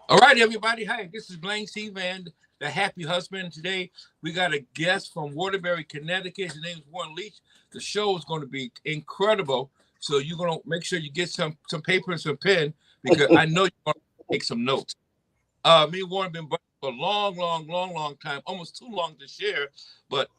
All right, everybody. Hi, this is Blaine C. Van, the happy husband. Today, we got a guest from Waterbury, Connecticut. His name is Warren Leach. The show is going to be incredible. So you're going to make sure you get some paper and some pen because I know you're going to take some notes. Me and Warren been buddies for a long time, almost too long to share, but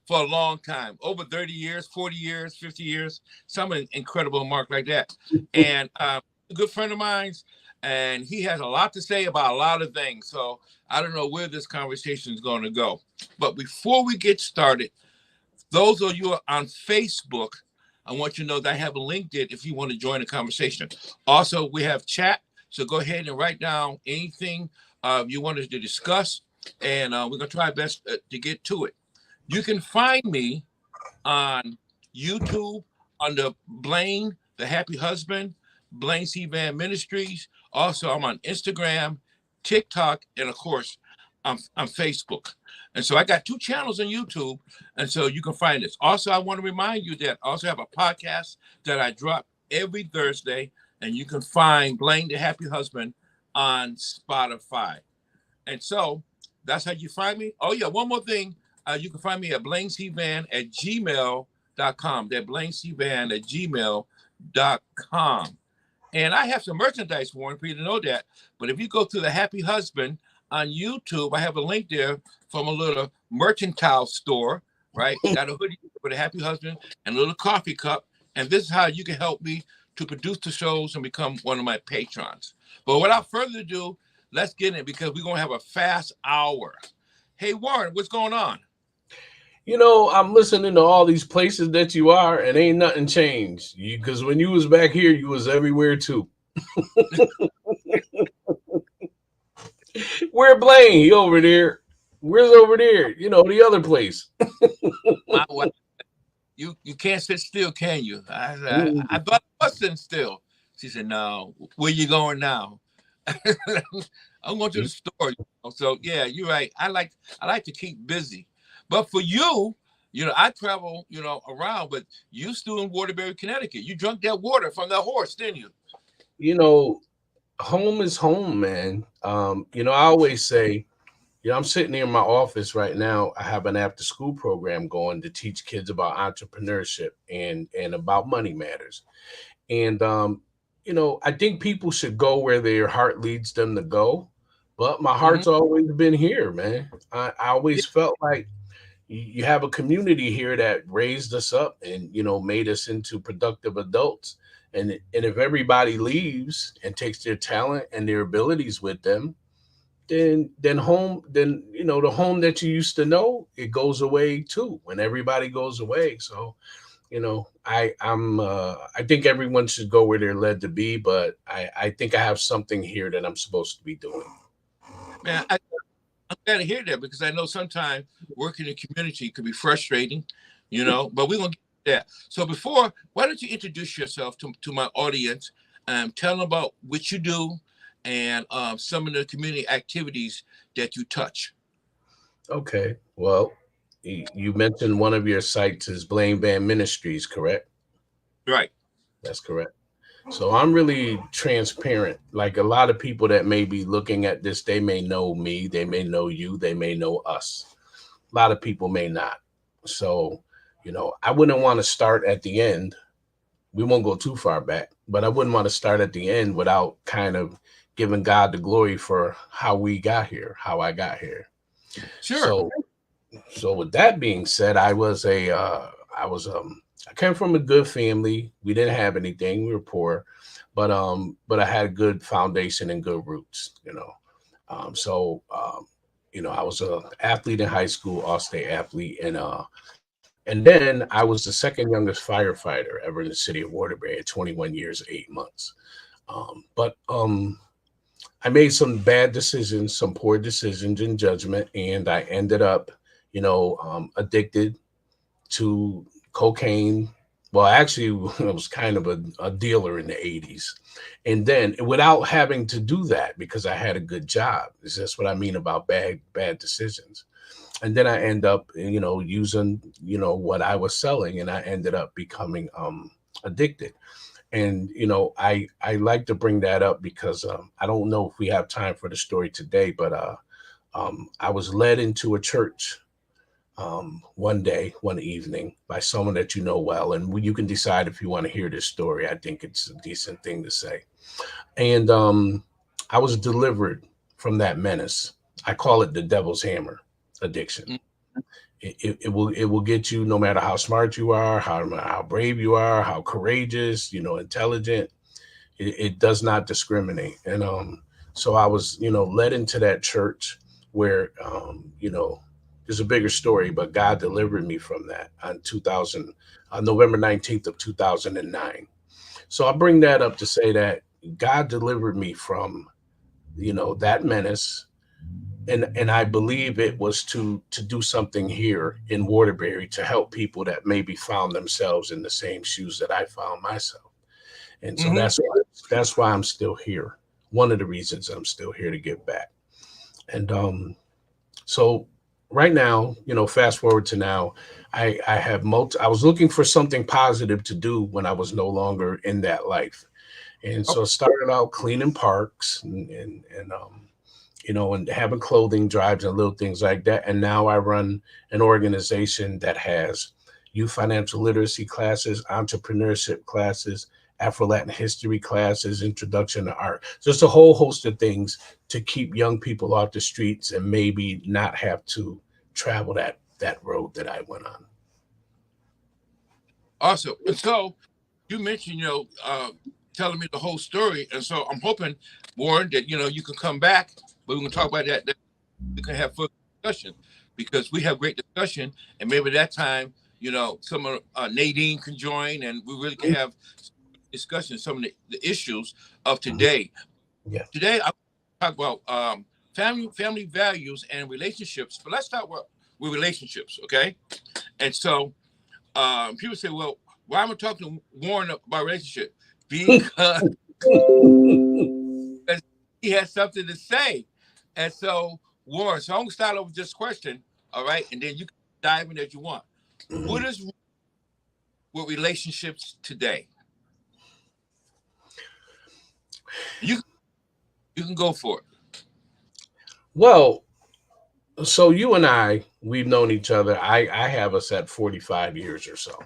for a long time, over 30 years, 40 years, 50 years, some incredible mark like that. And a good friend of mine's, and he has a lot to say about a lot of things. So I don't know where this conversation is going to go. But before we get started, those of you on Facebook, I want you to know that I have a link there if you want to join the conversation. Also, we have chat. So go ahead and write down anything you wanted to discuss, and we're going to try our best to get to it. You can find me on YouTube under Blaine, the Happy Husband, Blaine C. Van Ministries. Also, I'm on Instagram, TikTok, and of course, I'm Facebook. And so I got two channels on YouTube, and so you can find this. Also, I want to remind you that I also have a podcast that I drop every Thursday, and you can find Blaine, the Happy Husband on Spotify. And so that's how you find me. Oh, yeah, one more thing. You can find me at blainecvan at gmail.com. That blainecvan at gmail.com. And I have some merchandise, Warren, for you to know that. But if you go to the Happy Husband on YouTube, I have a link there from a little mercantile store, right? Got a hoodie for the Happy Husband and a little coffee cup. And this is how you can help me to produce the shows and become one of my patrons. But without further ado, let's get in because we're going to have a fast hour. Hey, Warren, what's going on? I'm listening to all these places that you are, and ain't nothing changed. Because when you was back here, you was everywhere too. Where Blaine? He over there. Where's over there? The other place. My wife, you can't sit still, can you? I thought I was sitting still. She said, "No, where you going now?" I'm going to the store. So yeah, you're right. I like to keep busy. But for you, I travel, around, but you still in Waterbury, Connecticut. You drank that water from that horse, didn't you? You know, Home is home, man. I always say, I'm sitting here in my office right now. I have an after school program going to teach kids about entrepreneurship and about money matters. And I think people should go where their heart leads them to go. But my Mm-hmm. heart's always been here, man. I always felt like you have a community here that raised us up and made us into productive adults. And if everybody leaves and takes their talent and their abilities with them, then the home that you used to know, it goes away too when everybody goes away. So I think everyone should go where they're led to be, but I think I have something here that I'm supposed to be doing. Man, I'm glad to hear that because I know sometimes working in the community could be frustrating, but we're going to get that. So why don't you introduce yourself to my audience and tell them about what you do and some of the community activities that you touch. Okay. Well, you mentioned one of your sites is Blame Band Ministries, correct? Right. That's correct. So I'm really transparent. Like a lot of people that may be looking at this, they may know me, they may know you, they may know us. A lot of people may not. So, I wouldn't want to start at the end. We won't go too far back, but I wouldn't want to start at the end without kind of giving God the glory for how we got here, how I got here. Sure. So with that being said, I came from a good family. We didn't have anything. We were poor, but I had a good foundation and good roots, I was a athlete in high school, all state athlete, and then I was the second youngest firefighter ever in the city of Waterbury at 21 years, 8 months. But I made some bad decisions, some poor decisions in judgment, and I ended up, addicted to cocaine. Well, actually, I was kind of a dealer in the 80s. And then without having to do that because I had a good job. Is that's what I mean about bad decisions. And then I end up, using, what I was selling, and I ended up becoming addicted. And I like to bring that up because I don't know if we have time for the story today, but I was led into a church one day, one evening, by someone that you know well, and you can decide if you want to hear this story. I think it's a decent thing to say. And I was delivered from that menace. I call it the devil's hammer addiction. Mm. It will get you no matter how smart you are, how brave you are, how courageous, intelligent. It does not discriminate. And so I was led into that church where there's a bigger story, but God delivered me from that on 2000 on November 19th of 2009. So I bring that up to say that God delivered me from that menace, and I believe it was to do something here in Waterbury to help people that maybe found themselves in the same shoes that I found myself. And so Hmm. that's why I'm still here. One of the reasons I'm still here to give back. And so right now, fast forward to now, I was looking for something positive to do when I was no longer in that life. And so I started out cleaning parks and having clothing drives and little things like that. And now I run an organization that has youth financial literacy classes, entrepreneurship classes, Afro Latin history classes, introduction to art. Just a whole host of things to keep young people off the streets and maybe not have to travel that road that I went on. Awesome. And so you mentioned, telling me the whole story. And so I'm hoping, Warren, that, you can come back, but we can talk about that. We can have further discussion because we have great discussion. And maybe that time, some of Nadine can join and we really can have discussion, some of the issues of Mhm. today. Yeah. Today, I talk about family values and relationships. But let's start with relationships, okay? And so people say, well, why am I talking to Warren about relationship? Because he has something to say. And so, Warren, so I'm gonna start off with this question, all right, and then you can dive in as you want. What is with relationships today? You you can go for it. Well, so you and we've known each other. I have us at 45 years or so.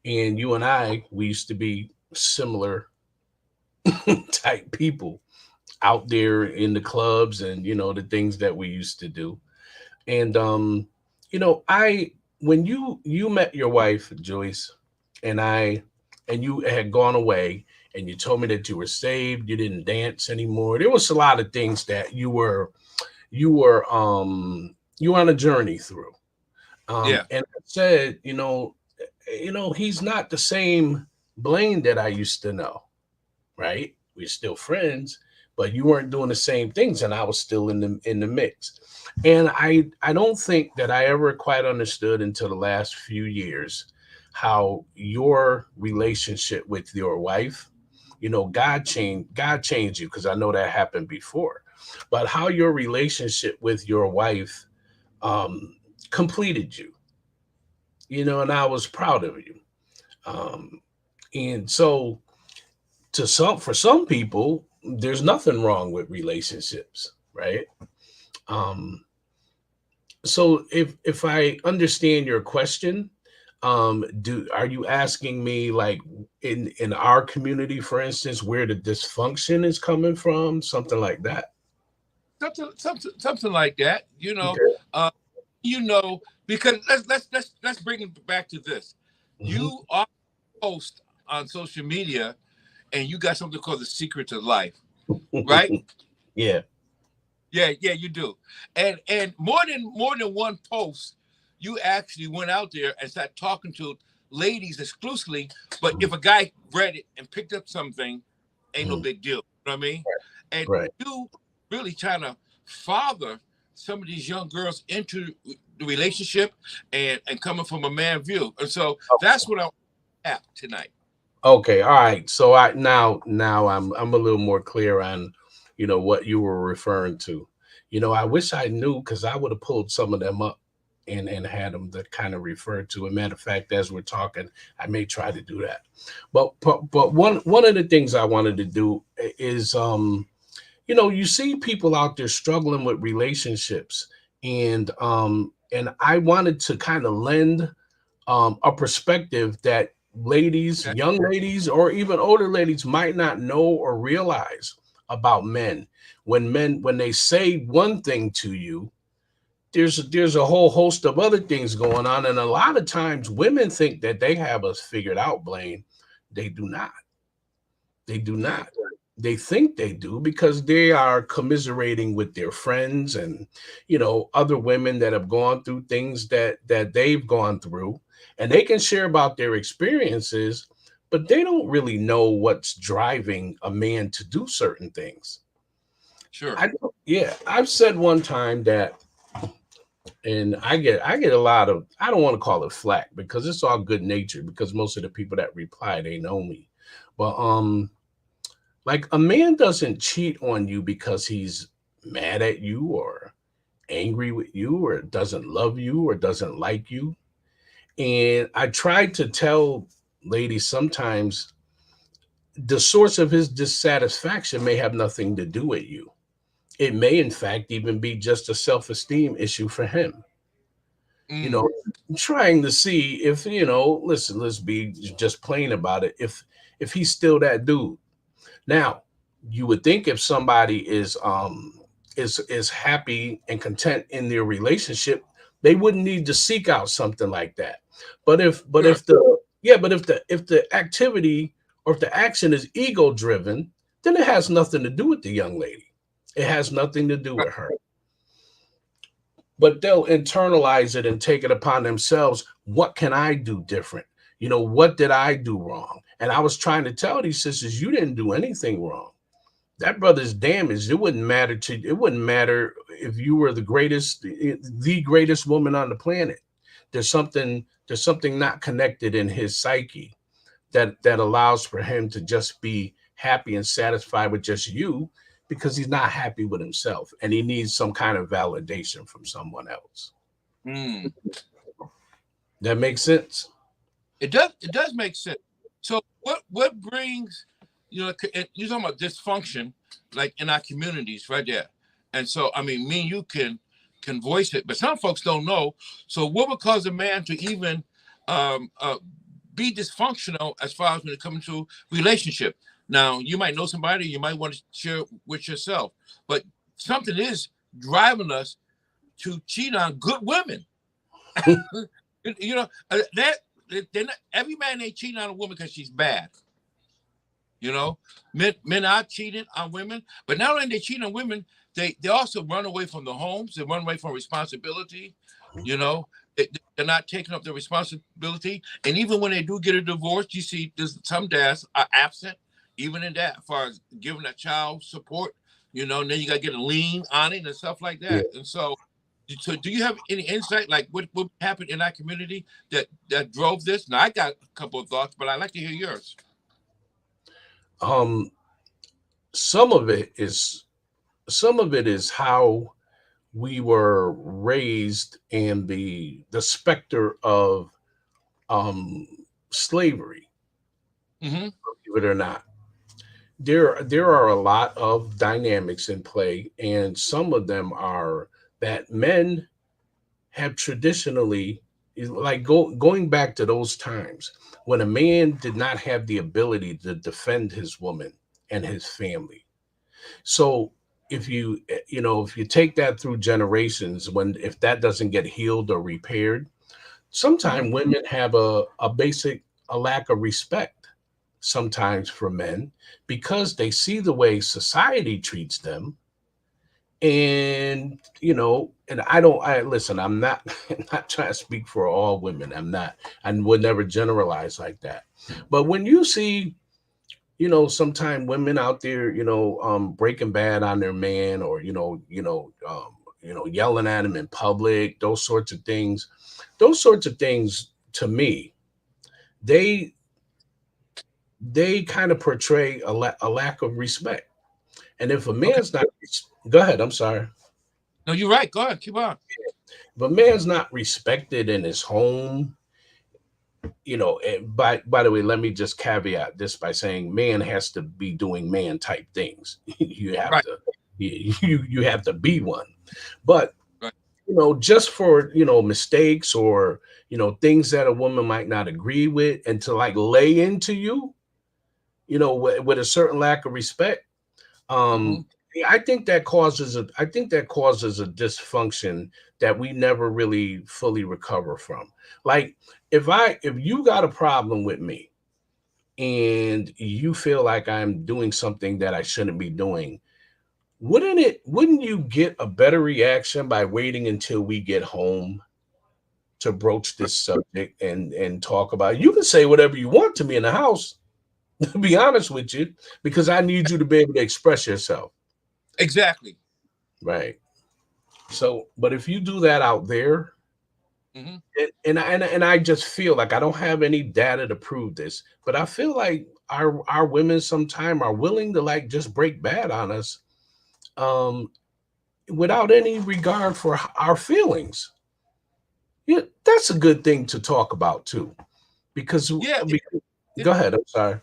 And you and we used to be similar type people out there in the clubs and the things that we used to do. And I when you met your wife, Joyce, and you had gone away and you told me that you were saved, you didn't dance anymore. There was a lot of things that you were on a journey through. Yeah. And I said, he's not the same Blaine that I used to know, right? We're still friends, but you weren't doing the same things, and I was still in the mix. And I don't think that I ever quite understood until the last few years how your relationship with your wife, God changed you because I know that happened before, but how your relationship with your wife um, completed you, and I was proud of you. Um, and so for some people, there's nothing wrong with relationships, right? Um, so if I understand your question, are you asking me like in our community, for instance, where the dysfunction is coming from, something like that? Something like that, Okay. uh, because let's bring it back to this. Hmm. You are a host on social media, and you got something called the secret to life, right? Yeah. Yeah, you do. And more than one post, you actually went out there and started talking to ladies exclusively. But if a guy read it and picked up something, ain't no Mhm. big deal. You know what I mean? And Right. you really trying to father some of these young girls into the relationship and coming from a man view. And so that's what I'm at tonight. Okay, all right. So now I'm a little more clear on, what you were referring to. I wish I knew because I would have pulled some of them up. and had them to kind of refer to. A matter of fact, as we're talking, I may try to do that. But one of the things I wanted to do is you see people out there struggling with relationships, and I wanted to kind of lend a perspective that ladies, Okay. young ladies, or even older ladies might not know or realize about men. When they say one thing to you, there's a whole host of other things going on, and a lot of times women think that they have us figured out. Blaine, they do not. They do Okay. not. They think they do because they are commiserating with their friends and other women that have gone through things that they've gone through, and they can share about their experiences, but they don't really know what's driving a man to do certain things. Sure. Yeah, I've said one time that, and I get a lot of, I don't want to call it flack because it's all good natured because most of the people that reply, they know me, but like, a man doesn't cheat on you because he's mad at you or angry with you or doesn't love you or doesn't like you. And I try to tell ladies sometimes the source of his dissatisfaction may have nothing to do with you. It may, in fact, even be just a self esteem issue for him. You Mm. know, trying to see if, listen, let's be just plain about it. If he's still that dude. Now, you would think if somebody is happy and content in their relationship, they wouldn't need to seek out something like that. But Sure. if the yeah, but if the activity or if the action is ego driven, then it has nothing to do with the young lady. It has nothing to do Right. with her. But they'll internalize it and take it upon themselves. What can I do different? What did I do wrong? And I was trying to tell these sisters, you didn't do anything wrong. That brother's damaged. It wouldn't matter if you were the greatest woman on the planet. There's something not connected in his psyche that allows for him to just be happy and satisfied with just you, because he's not happy with himself and he needs some kind of validation from someone else. Mm. That makes sense. It does. It does make sense. So what brings you're talking about dysfunction like in our communities right there, and so I mean me and you can voice it, but some folks don't know. So what would cause a man to even um, uh, be dysfunctional as far as when it comes to relationship? Now you might know somebody, you might want to share with yourself, but something is driving us to cheat on good women. That they're not, every man ain't cheating on a woman because she's bad. You know, men are cheating on women, but not only they cheat on women, they also run away from the homes. They run away from responsibility. You know, they're not taking up the responsibility. And even when they do get a divorce, you see, there's some dads are absent, even in that, as far as giving a child support. And then you got to get a lien on it and stuff like Yeah. that. And so do you have any insight, like what happened in our community that drove this? Now I got a couple of thoughts, but I'd like to hear yours. Um, some of it is some of it is how we were raised and the specter of um slavery, Mm-hmm. believe it or not. There are a lot of dynamics in play, and some of them are that men have traditionally, like, going back to those times when a man did not have the ability to defend his woman and his family. So if you take that through generations, when if that doesn't get healed or repaired, Mm-hmm. sometimes women have a lack of respect sometimes for men because they see the way society treats them. And I don't I listen, I'm not I'm not trying to speak for all women. I'm not. I would never generalize like that. But when you see, sometimes women out there, breaking bad on their man, or yelling at him in public, those sorts of things to me, they they kind of portray a lack of respect. And if a Okay. man's not, go ahead, I'm sorry. No, you're right. Go ahead. Keep on. If a man's not respected in his home, by the way, let me just caveat this by saying man has to be doing man type things. you have Right, to you have to be one. But right. just for mistakes or things that a woman might not agree with, and to like lay into you, with a certain lack of respect, Hmm. um I think that causes a dysfunction that we never really fully recover from. Like, if you got a problem with me and you feel like I'm doing something that I shouldn't be doing, wouldn't you get a better reaction by waiting until we get home to broach this subject and talk about it? You can say whatever you want to me in the house, to be honest with you, because I need you to be able to express yourself. Exactly. Right. So, but if you do that out there, Hmm. and I just feel like I don't have any data to prove this, but I feel like our women sometime are willing to like just break bad on us, um, without any regard for our feelings. Yeah, that's a good thing to talk about too, because, Yeah, it, go ahead. I'm sorry.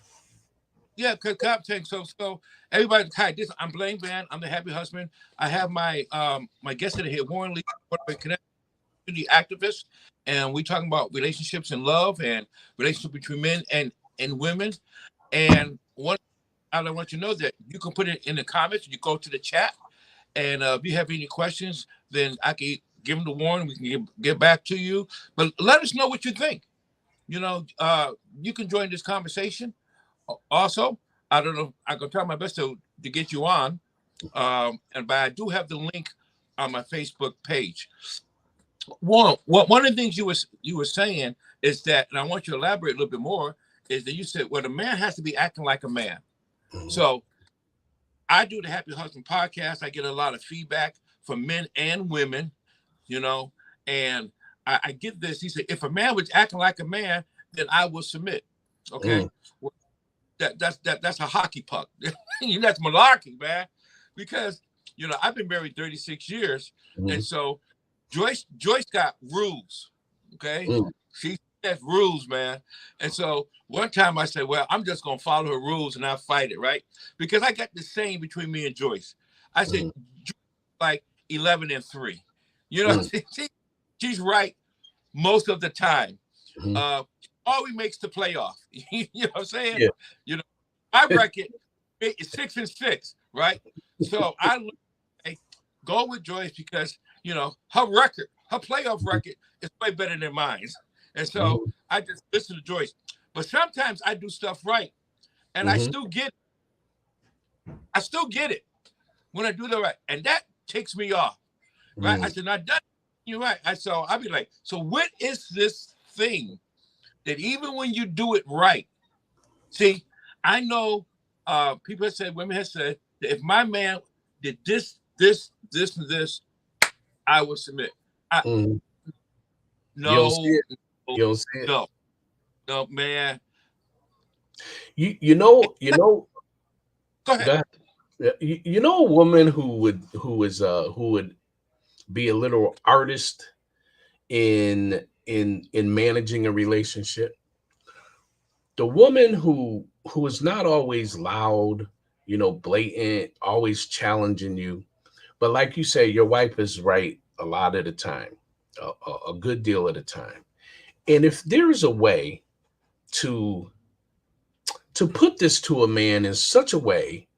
yeah. Cause so everybody, hi. This I'm Blaine Van. I'm the happy husband. I have my guest today here, Warren Lee, community activist, and we talking about relationships and love and relationship between men and women. And one, I want you to know that you can put it in the comments. You go to the chat, and if you have any questions, then I can give them to Warren. We can get back to you. But let us know what you think. You can join this conversation. Also, I don't know. I'm gonna try my best to get you on. But I do have the link on my Facebook page. One of the things you were saying is that, and I want you to elaborate a little bit more, is that you said, well, the man has to be acting like a man. Mhm. So I do the Happy Husband podcast. I get a lot of feedback from men and women, you know, and I get this. He said, if a man was acting like a man, then I will submit. Okay. Mm, Well, that's a hockey puck. That's malarkey, man. Because I've been married 36 years, and mhm, so Joyce got rules. Okay, mm, she has rules, man. And so one time I said, well, I'm just gonna follow her rules and I'll fight it, right? Because I got the same between me and Joyce. I said, mhm, like 11-3. You know, mm, she's right most of the time. mhm. Uh, always makes the playoff. You know what I'm saying? Yeah. You know, my record is 6-6, right? So I go with Joyce because her playoff record is way better than mine, and so Mhm, I just listen to Joyce. But sometimes I do stuff right, and mhm, I still get it when I do the right, and that takes me off, right? I mhm, said, "Not done." You're right. I'll be like, so what is this thing that even when you do it right? See, I know people have said, women have said that if my man did this, and this, I would submit. I mhm. You don't see no, it. no, You don't see it. no, no, man. You know. Go Go ahead. ahead. Yeah, you know a woman who would be a little artist in managing a relationship. The woman who is not always loud, blatant, always challenging you, but like you say, your wife is right a lot of the time, a good deal of the time. And if there is a way to put this to a man in such a way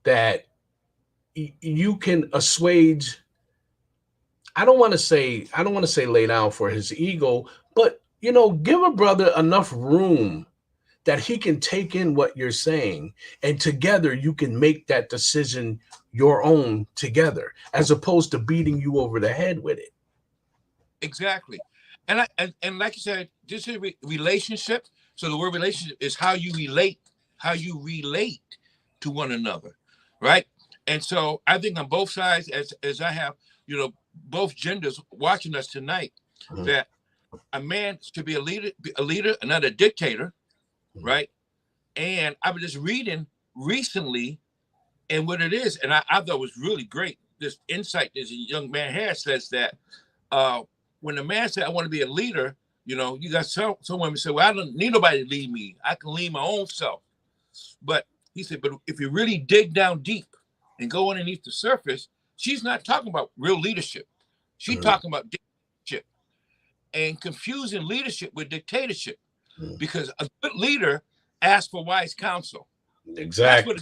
that you can assuage, I don't want to say lay down for his ego, but give a brother enough room that he can take in what you're saying, and together you can make that decision your own together, as opposed to beating you over the head with it. Exactly. And like you said, this is relationship. So the word relationship is how you relate to one another, right? And so I think on both sides, as I have, both genders watching us tonight, Mhm, that a man should be a leader, and not a dictator, mhm, right? And I was just reading recently, and what it is, and I thought it was really great. This insight this young man has says that uh, when the man said, I want to be a leader, you know, you got some women say, well, I don't need nobody to lead me. I can lead my own self. But he said, but if you really dig down deep and go underneath the surface, she's not talking about real leadership. She's talking about dictatorship and confusing leadership with dictatorship, because a good leader asks for wise counsel. Exactly.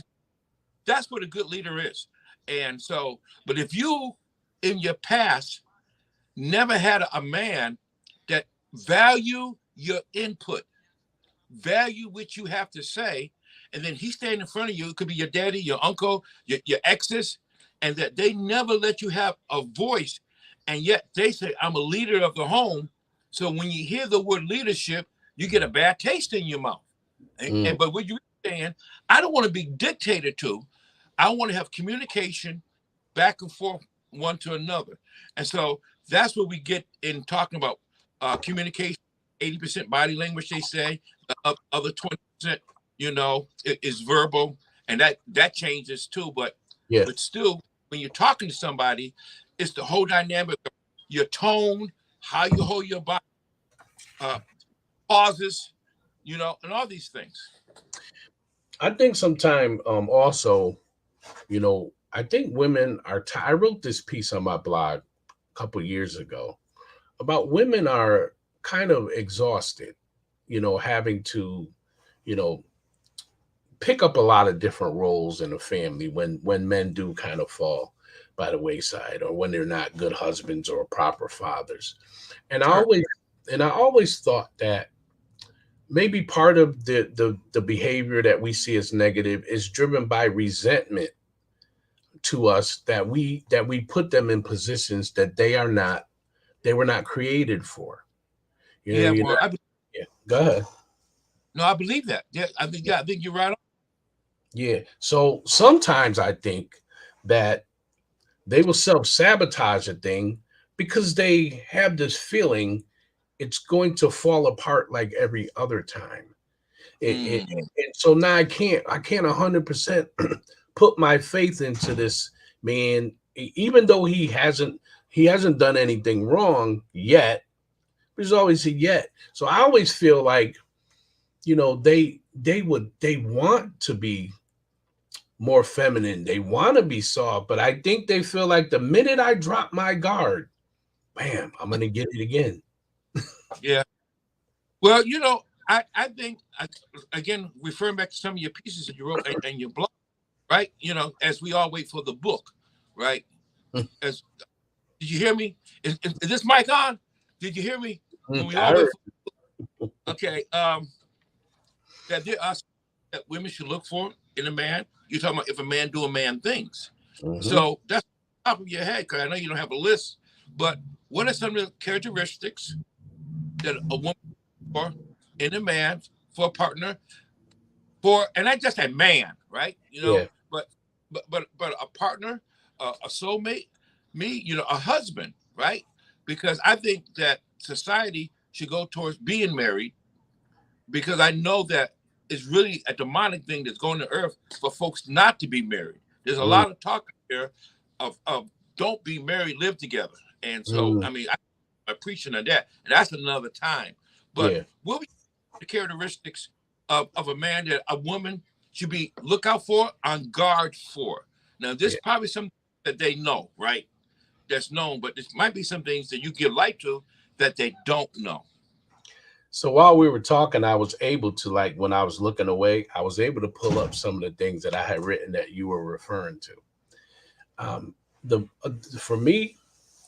That's what a good leader is. And so, but if you in your past never had a man that value your input, value what you have to say, and then he stand in front of you, it could be your daddy, your uncle, your exes, and that they never let you have a voice, and yet they say, I'm a leader of the home. So when you hear the word leadership, you get a bad taste in your mouth. But what you're saying, I don't want to be dictated to. I want to have communication back and forth one to another. And so that's what we get in talking about communication. 80% body language, they say. The other 20%, you know, is verbal, and that changes too. But still, when you're talking to somebody, it's the whole dynamic of your tone, how you hold your body, pauses, you know, and all these things. I think sometime also, you know, I think women are I wrote this piece on my blog a couple of years ago about women are kind of exhausted, you know, having to, you know, pick up a lot of different roles in a family when men do kind of fall by the wayside, or when they're not good husbands or proper fathers. And I always thought that maybe part of the behavior that we see as negative is driven by resentment to us, that we put them in positions that they were not created for. You know, go ahead. No, I believe that. Yeah, I think you're right on. Yeah. So sometimes I think that they will self-sabotage a thing because they have this feeling it's going to fall apart like every other time. And so now I can't 100% put my faith into this man, even though he hasn't done anything wrong yet. There's always a yet. So I always feel like, you know, they want to be more feminine. They want to be soft, but I think they feel like the minute I drop my guard, bam, I'm going to get it again. Yeah. Well, you know, I think, again, referring back to some of your pieces that you wrote and your blog, right? You know, as we all wait for the book, right? Did you hear me? Is this mic on? Did you hear me? When we all wait for, okay. That there are that women should look for in a man. You're talking about if a man do a man things. So that's top of your head, because I know you don't have a list, but what are some of the characteristics that a woman for in a man, for a partner, and not just a man, right? You know, but a partner, a soulmate, you know, a husband, right? Because I think that society should go towards being married, because I know that it's really a demonic thing that's going to earth for folks not to be married. There's a lot of talk here of don't be married, live together. And so, I mean, I'm preaching on that, and that's another time. But what would the characteristics of a man that a woman should be look out for, on guard for? Now, this is probably something that they know, right? That's known, but this might be some things that you give light to that they don't know. So while we were talking, I was able to, like, when I was looking away, I was able to pull up some of the things that I had written that you were referring to. For me,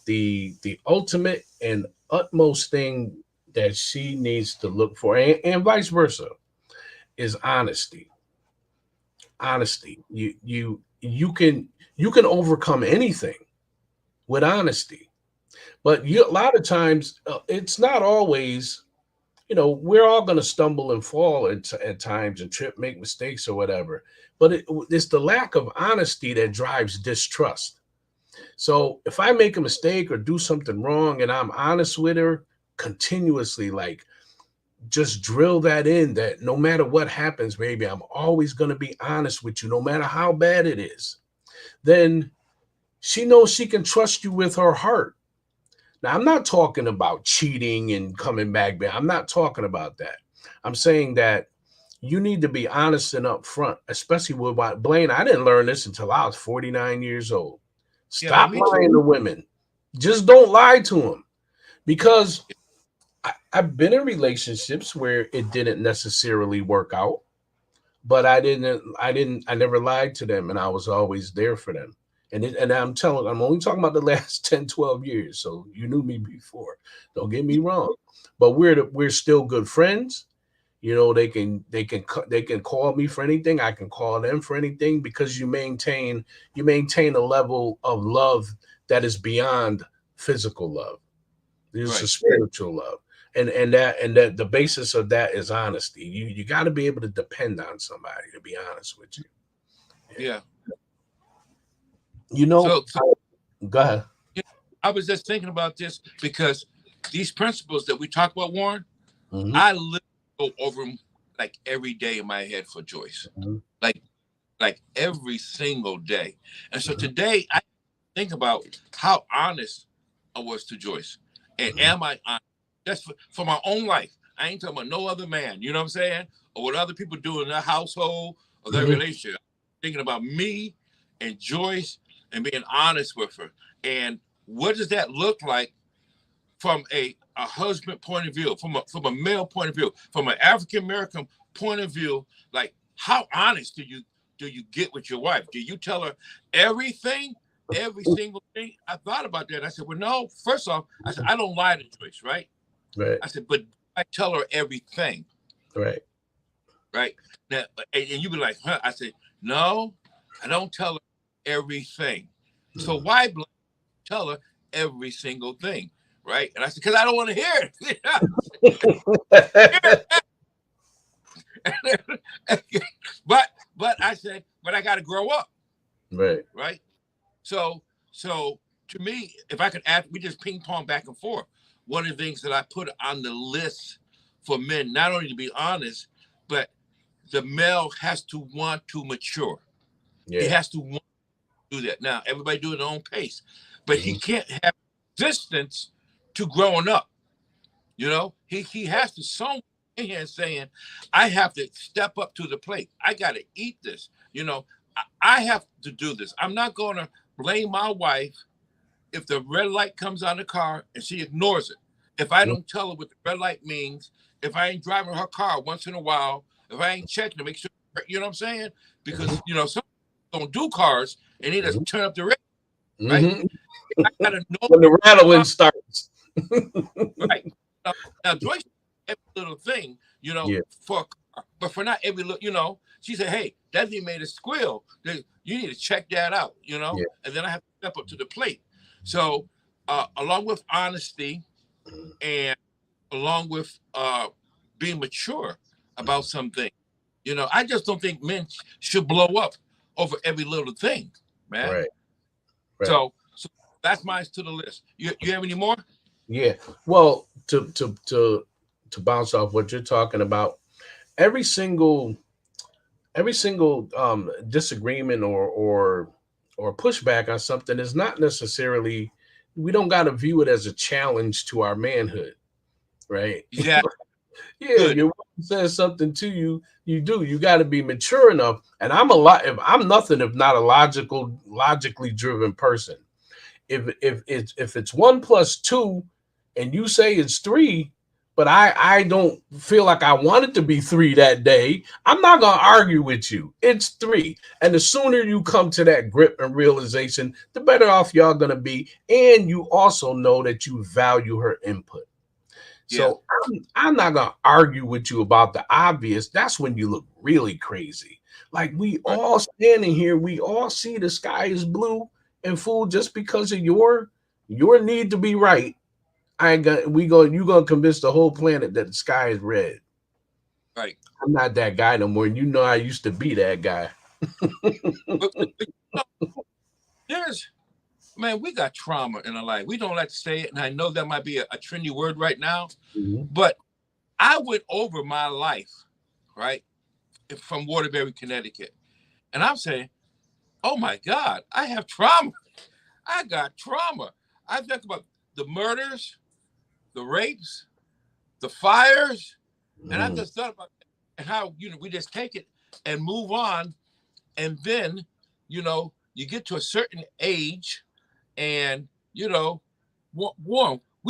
the ultimate and utmost thing that she needs to look for, and vice versa, is honesty. Honesty. You can overcome anything with honesty, but a lot of times it's not always. You know, we're all going to stumble and fall at times and trip, make mistakes or whatever. But it's the lack of honesty that drives distrust. So if I make a mistake or do something wrong and I'm honest with her continuously, like just drill that in, that no matter what happens, baby, I'm always going to be honest with you, no matter how bad it is, then she knows she can trust you with her heart. Now, I'm not talking about cheating and coming back. I'm not talking about that. I'm saying that you need to be honest and upfront, especially with what Blaine. I didn't learn this until I was 49 years old. Yeah, man, Stop me too. lying to women. Just don't lie to them, because I've been in relationships where it didn't necessarily work out, but I never lied to them, and I was always there for them. And I'm only talking about the last 10, 12 years. So you knew me before. Don't get me wrong. But we're still good friends. You know, they can call me for anything. I can call them for anything, because you maintain a level of love that is beyond physical love. There's a Right. spiritual love. And that the basis of that is honesty. You got to be able to depend on somebody, to be honest with you. Yeah. Yeah. You know, So go ahead. you know, I was just thinking about this because these principles that we talk about, Warren, Hmm. I literally go over them like every day in my head for Joyce, Hmm. like every single day. And so Hmm. today I think about how honest I was to Joyce, and Hmm. am I honest? That's for my own life. I ain't talking about no other man. You know what I'm saying? Or what other people do in their household or their Hmm. relationship. I'm thinking about me and Joyce and being honest with her. And what does that look like from a husband point of view, from a male point of view, from an African American point of view? Like, how honest do you get with your wife? Do you tell her everything, every single thing? I thought about that. I said, well, no. First off, I said I don't lie to Joyce, right? Right. I said, but I tell her everything, Right. right? Now, and you be like, huh? I said, no, I don't tell her everything. So Mm. why tell her every single thing, right? And I said, because I don't want to hear it. but I said, but I got to grow up, Right. right? So so to me, if I could add, we just ping pong back and forth. One of the things that I put on the list for men, not only to be honest, but the male has to want to mature. He Yeah. has to want to do that. Now, everybody do it at their own pace, but he Hmm. can't have resistance to growing up. You know, he has to some in here saying, I have to step up to the plate. I got to eat this. You know, I have to do this. I'm not going to blame my wife if the red light comes on the car and she ignores it. If I don't tell her what the red light means, if I ain't driving her car once in a while, if I ain't checking to make sure, you know what I'm saying? Hmm. Because, some don't do cars and they Hmm. just turn up the red, right? Hmm. I got to know When the rattling about, starts. right? Now, Joyce, every little thing, Yeah. for a car, but for not every little, she said, hey, that thing made a squeal. You need to check that out, Yeah. and then I have to step up to the plate. So, along with honesty and along with being mature about Mhm. something, I just don't think men should blow up over every little thing, man. Right. Right. So that's mine to the list. You have any more? Yeah. Well, to bounce off what you're talking about, every single disagreement or pushback on something is not necessarily, we don't got to view it as a challenge to our manhood, right? Yeah, Yeah, if good. your wife says something to you, you got to be mature enough. And I'm a lot. If I'm nothing if not a logically driven person. If it's 1 plus 2, and you say it's 3, but I don't feel like I want it to be 3 that day, I'm not gonna argue with you. It's 3, and the sooner you come to that grip and realization, the better off y'all gonna be. And you also know that you value her input. Yeah, So I'm not gonna argue with you about the obvious. That's when you look really crazy. Like, we right. all standing here, we all see the sky is blue, and fool, just because of your need to be right, I ain't gonna we go you gonna convince the whole planet that the sky is red. Right. I'm not that guy no more. And you know I used to be that guy. But, there's, man, we got trauma in our life. We don't like to say it, and I know that might be a trendy word right now, Mhm. but I went over my life, right, from Waterbury, Connecticut, and I'm saying, oh my God, I have trauma. I got trauma. I think about the murders, the rapes, the fires, and I just thought about that and how we just take it and move on, and then you get to a certain age, and we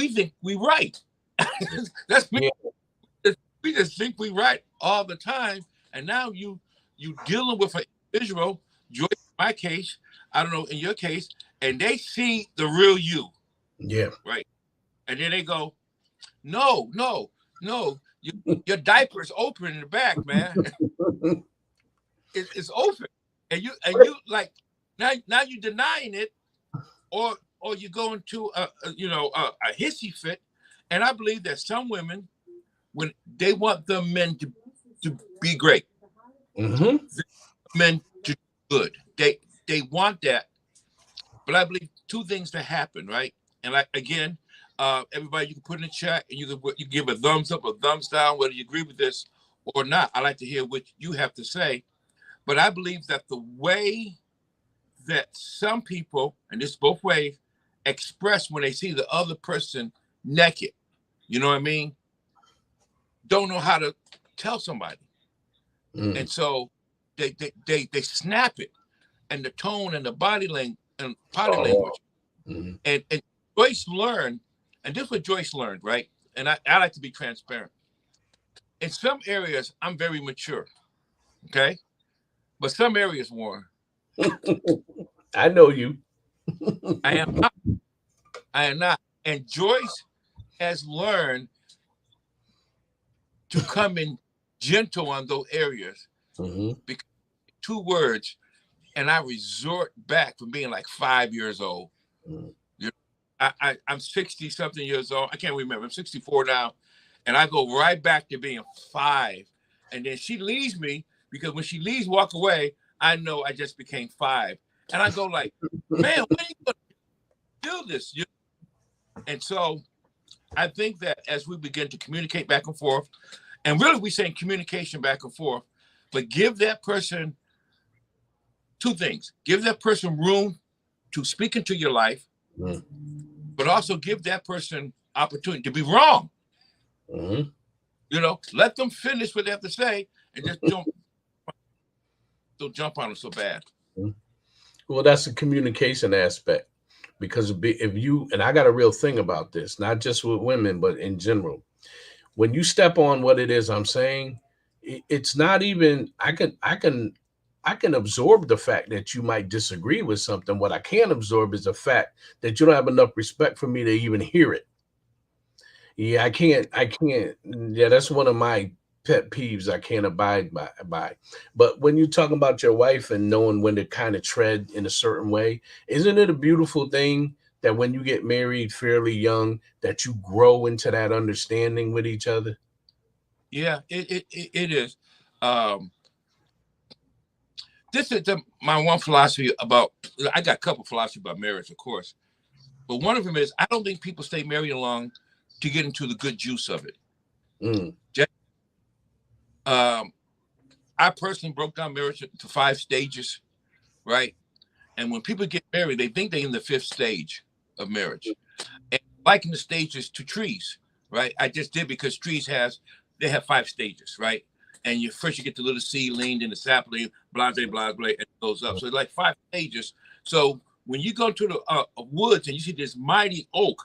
think we right. That's me. Yeah. We just think we right all the time, and now you dealing with an individual, Joyce, in my case, I don't know, in your case, and they see the real you. Yeah. Right. And then they go, no, your diaper's open in the back, man. It's open, and you like now you're denying it, or you go into a hissy fit. And I believe that some women, when they want the men to be great, men to do good, they want that. But I believe two things to happen, right? And again, everybody, you can put in the chat, and you can give a thumbs up or thumbs down whether you agree with this or not. I like to hear what you have to say. But I believe that the way that some people, and this both ways, express when they see the other person naked, you know what I mean, don't know how to tell somebody. And so they snap it, and the tone and the body language and Joyce learned, and this is what Joyce learned, right? And I like to be transparent. In some areas, I'm very mature, okay? But some areas, Warren, I know you. I am not. And Joyce has learned to come in gentle on those areas, because 2 words, and I resort back from being like 5 years old. I'm 60 something years old. I can't remember. I'm 64 now, and I go right back to being 5. And then she leaves me, because when she leaves, walk away, I know I just became 5. And I go like, man, when are you going to do this? And so I think that as we begin to communicate back and forth, and really we're saying communication back and forth, but give that person 2 things. Give that person room to speak into your life, but also give that person opportunity to be wrong. Let them finish what they have to say, and just don't jump on them so bad. Well, that's the communication aspect, because if you, and I got a real thing about this, not just with women, but in general, when you step on what it is I'm saying, it's not even, I can absorb the fact that you might disagree with something. What I can't absorb is the fact that you don't have enough respect for me to even hear it. Yeah, I can't. Yeah, that's one of my pet peeves I can't abide by. But when you're talking about your wife and knowing when to kind of tread in a certain way, isn't it a beautiful thing that when you get married fairly young, that you grow into that understanding with each other? Yeah, it is. This is my one philosophy about, I got a couple philosophies about marriage, of course, but one of them is I don't think people stay married long to get into the good juice of it. I personally broke down marriage to 5 stages, right? And when people get married, they think they're in the 5th stage of marriage. And liking the stages to trees, right? I just did, because trees they have 5 stages, right? And first you get the little seedling, then the sapling, blah, blah, blah, blah, and it goes up. So it's like 5 stages. So when you go to the woods and you see this mighty oak,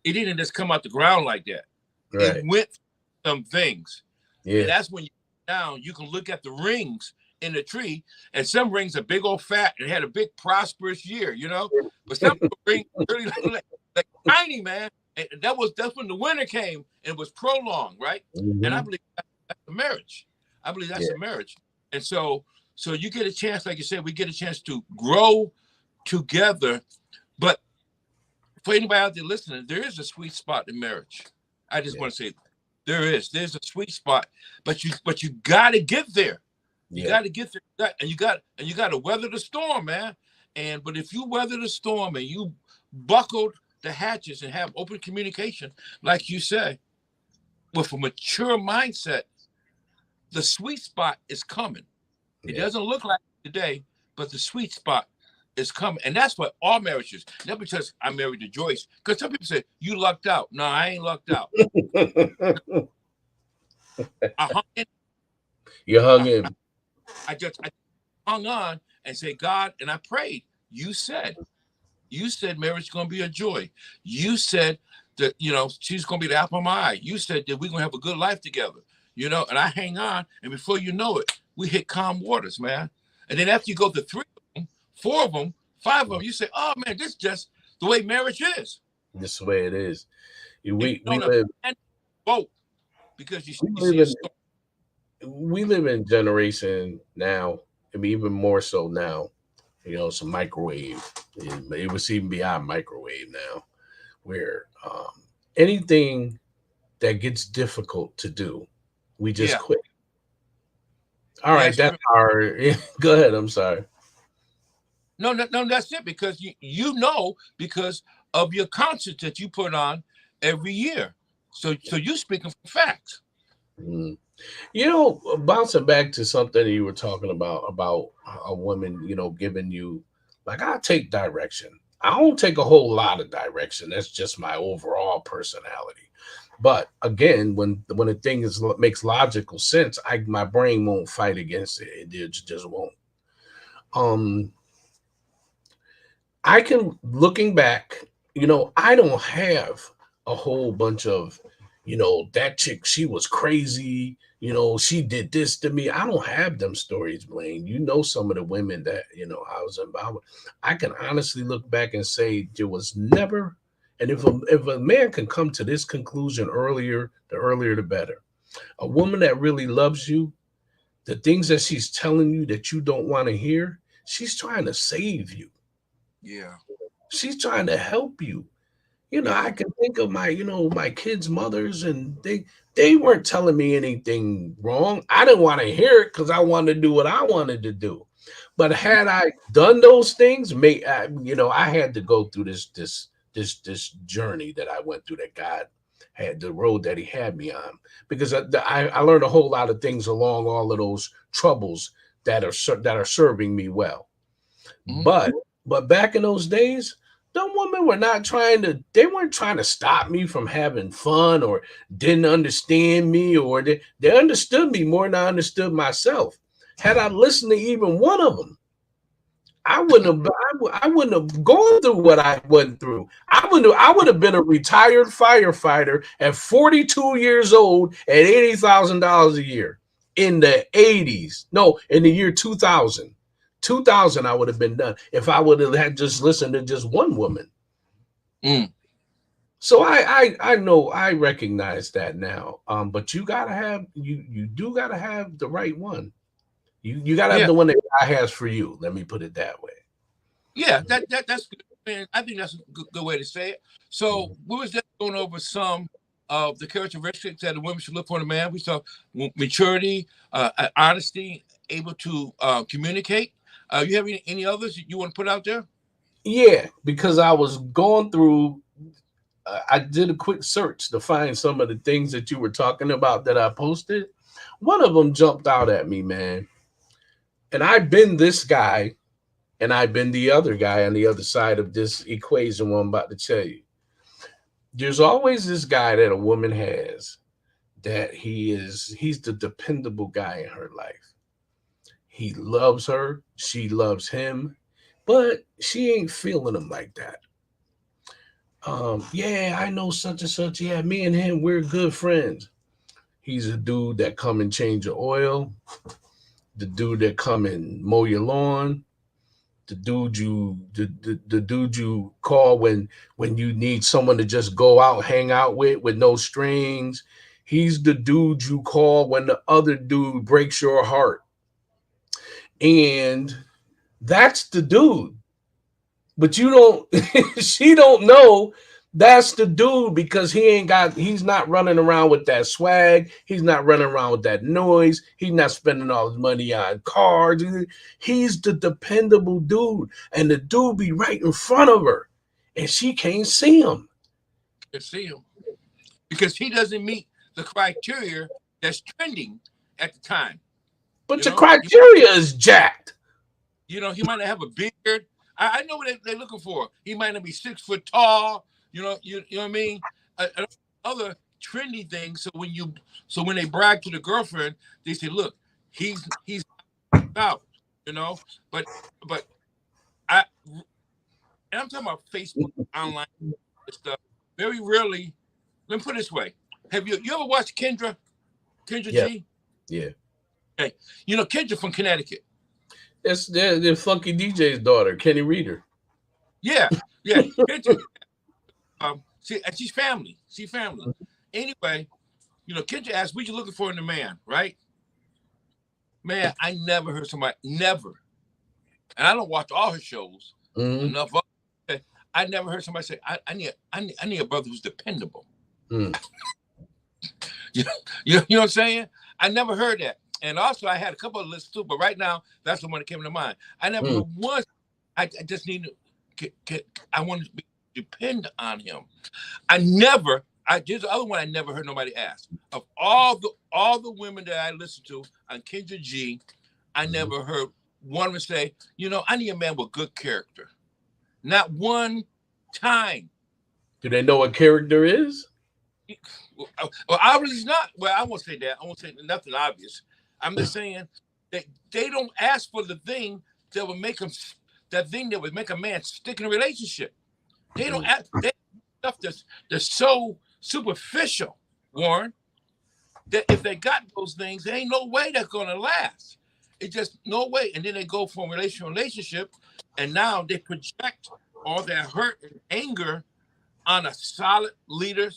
it didn't just come out the ground like that. Right. It went through some things. Yeah. And that's when you down, you can look at the rings in the tree, and some rings are big old fat and had a big prosperous year, but some rings really like tiny, man. And that's when the winter came and it was prolonged, right? And I believe that's a marriage. I believe that's a marriage. And so you get a chance, like you said, we get a chance to grow together. But for anybody out there listening, there is a sweet spot in marriage. I just want to say there's a sweet spot, but you got to get there. You got to get there, and you got to weather the storm, man. But if you weather the storm and you buckled the hatches and have open communication, like you say, with a mature mindset, the sweet spot is coming. It doesn't look like it today, but the sweet spot is coming, and that's what all marriages. Not because I married to Joyce, because some people say you lucked out. No, I ain't lucked out. I hung in. You hung in. I hung on and said, God, and I prayed. You said marriage is going to be a joy. You said that, she's going to be the apple of my eye. You said that we're going to have a good life together, and I hang on. And before you know it, we hit calm waters, man. And then after you go to 3 of them, 4 of them, 5 of them, you say, oh, man, this is just the way marriage is. This is the way it is. We live both because we live in generation now. I mean, even more so now. It's a microwave. It was even beyond microwave now, where anything that gets difficult to do, we just quit. All right, that's our. Go ahead. I'm sorry. No, that's it. Because because of your concert that you put on every year. So you speaking from facts. Mm. Bouncing back to something you were talking about a woman, giving you, like, I take direction. I don't take a whole lot of direction. That's just my overall personality. But again, when a thing makes logical sense, my brain won't fight against it. It just won't. I can, looking back, I don't have a whole bunch of, that chick, she was crazy. She did this to me. I don't have them stories, Blaine. Some of the women that, I was involved with. I can honestly look back and say there was never, and if a man can come to this conclusion earlier, the earlier the better. A woman that really loves you, the things that she's telling you that you don't want to hear, she's trying to save you. Yeah. She's trying to help you. I can think of my kids' mothers, and they weren't telling me anything wrong. I didn't want to hear it because I wanted to do what I wanted to do. But had I done those things, I had to go through this journey that I went through, that God had, the road that He had me on, because I learned a whole lot of things along all of those troubles that are serving me well. Mm-hmm. But back in those days, them women weren't trying to stop me from having fun, or didn't understand me, or they understood me more than I understood myself. Had I listened to even one of them, I wouldn't have gone through what I went through. I would have been a retired firefighter at 42 years old at $80,000 a year in the 80s. No, in the year 2000. 2000, I would have been done if I would have had just listened to just one woman. So I know, I recognize that now. But you gotta have you do gotta have the right one. You gotta have the one that God has for you. Let me put it that way. Yeah, that's good. Man, I think that's a good way to say it. So we was just going over some of the characteristics that a woman should look for in a man. We saw maturity, honesty, able to communicate. You have any others you want to put out there? Yeah, because I was going through, I did a quick search to find some of the things that you were talking about that I posted. One of them jumped out at me, man. And I've been this guy, and I've been the other guy on the other side of this equation, what I'm about to tell you. There's always this guy that a woman has that he's the dependable guy in her life. He loves her, she loves him, but she ain't feeling him like that. Yeah, I know such and such. Yeah, me and him, we're good friends. He's a dude that come and change your oil, the dude that come and mow your lawn, the dude you call when you need someone to just go out, hang out with no strings. He's the dude you call when the other dude breaks your heart. And that's the dude. But she don't know that's the dude, because he's not running around with that swag. He's not running around with that noise. He's not spending all his money on cars. He's the dependable dude. And the dude be right in front of her, and she can't see him. Can't see him. Because he doesn't meet the criteria that's trending at the time. But the criteria is jacked. He might not have a beard. I know what they're looking for. He might not be 6 foot tall. You know what I mean. Other trendy things. So when they brag to the girlfriend, they say, "Look, he's out." You know, but but I and I'm talking about Facebook, online stuff. Very rarely. Let me put it this way: Have you ever watched Kendra Yeah, G? yeah. Okay, Kendra from Connecticut. It's the Funky DJ's daughter, Kenny Reader. Yeah, yeah. Kendra, she's family. She's family. Anyway, Kendra asked, "What you looking for in a man?" Right? Man, I never heard somebody never, and I don't watch all her shows Mm-hmm. enough. I never heard somebody say, I need a brother who's dependable." Mm. You know what I'm saying? I never heard that. And also, I had a couple of lists too, but right now, that's the one that came to mind. I never heard once. I just need to. I want to depend on him. There's the other one I never heard nobody ask. Of all the women that I listened to on Kendra G, I never heard one would say, I need a man with good character. Not one time. Do they know what character is? Well, obviously not. Well, I won't say that. I won't say nothing obvious. I'm just saying that they don't ask for the thing that would make them, that thing that would make a man stick in a relationship. They don't ask. They stuff that's so superficial, Warren. That if they got those things, there ain't no way that's gonna last. It's just no way. And then they go from relationship, and now they project all that hurt and anger on a solid leader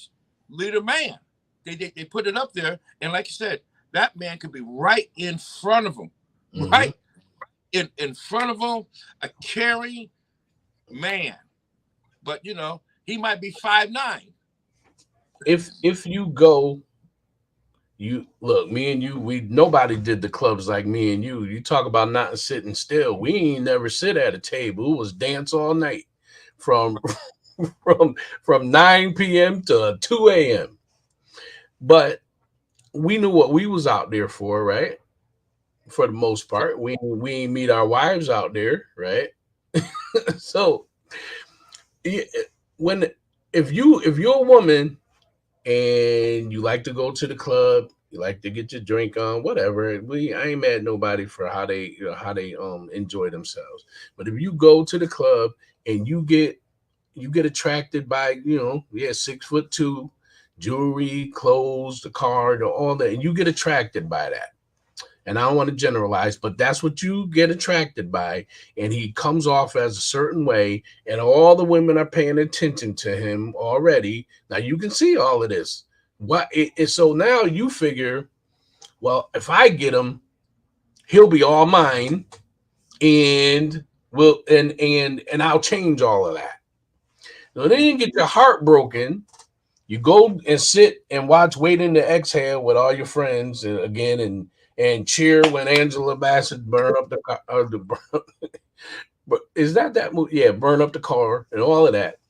man. They put it up there, and like you said, that man could be right in front of them, right in front of them, a caring man. But he might be 5'9". If you go, you look, me and you, we nobody did the clubs like me and you. You talk about not sitting still. We ain't never sit at a table. It was dance all night from from 9 p.m. to 2 a.m. But we knew what we was out there for, right? For the most part, we ain't meet our wives out there, right? So when if you're a woman and you like to go to the club, you like to get your drink on, whatever. I ain't mad at nobody for how they enjoy themselves. But if you go to the club and you get attracted by 6'2", jewelry, clothes, the car, all that, and you get attracted by that. And I don't want to generalize, but that's what you get attracted by. And he comes off as a certain way, and all the women are paying attention to him already. Now you can see all of this. So now you figure, well, if I get him, he'll be all mine, and I'll change all of that. So then you get your heart broken. You go and sit and watch Waiting to Exhale with all your friends and cheer when Angela Bassett burn up but is that movie? Yeah, burn up the car and all of that,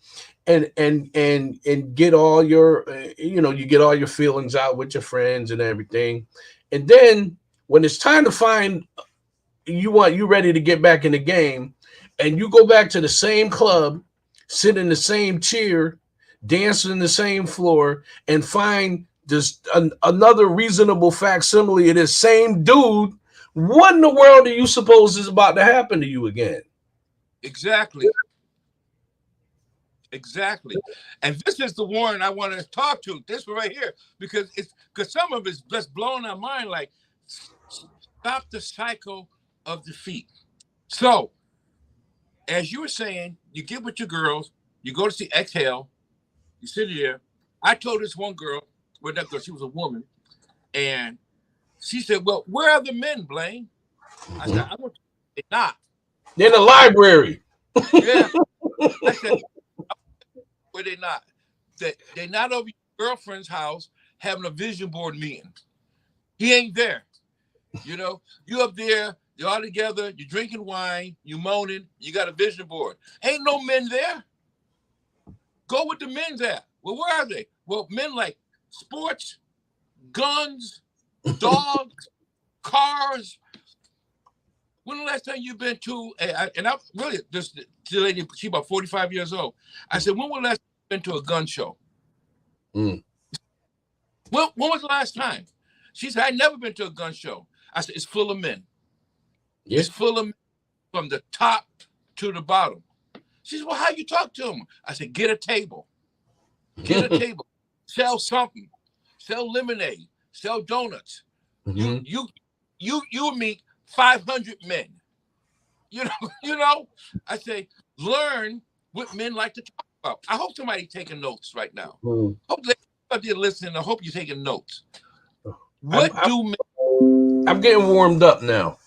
and get all your you get all your feelings out with your friends and everything, and then when it's time to find you ready to get back in the game, and you go back to the same club, sit in the same chair, dance in the same floor, and find another reasonable facsimile of this same dude. What in the world do you suppose is about to happen to you again? Exactly. And this is the Warren I want to talk to. This one right here, because some of it's just blowing our mind. Like, stop the cycle of defeat. So, as you were saying, you get with your girls, you go to see Exhale, you sit there. I told this one girl, that girl, she was a woman, and she said, "Well, where are the men, Blaine?" I said, "I want to not. They're in the library." Yeah. I said, where they not? They're not over your girlfriend's house having a vision board meeting. He ain't there. You up there, you're all together, you're drinking wine, you moaning, you got a vision board. Ain't no men there. Go with the men's at. Well, where are they? Well, men like sports, guns, dogs, cars. When the last time you've been to? And I really this lady, she about 45 years old. I said, when was the last time you been to a gun show? Mm. When was the last time? She said, I never been to a gun show. I said, it's full of men. Yeah. It's full of men from the top to the bottom. She said, well, how you talk to them? I said, get a table. Get a table. Sell something. Sell lemonade. Sell donuts. You Mhm. you meet 500 men. You know, you know. I say, learn what men like to talk about. I hope somebody taking notes right now. Mm. Hope they're listening. I hope you're taking notes. I'm, What I'm do men? I'm getting warmed up now.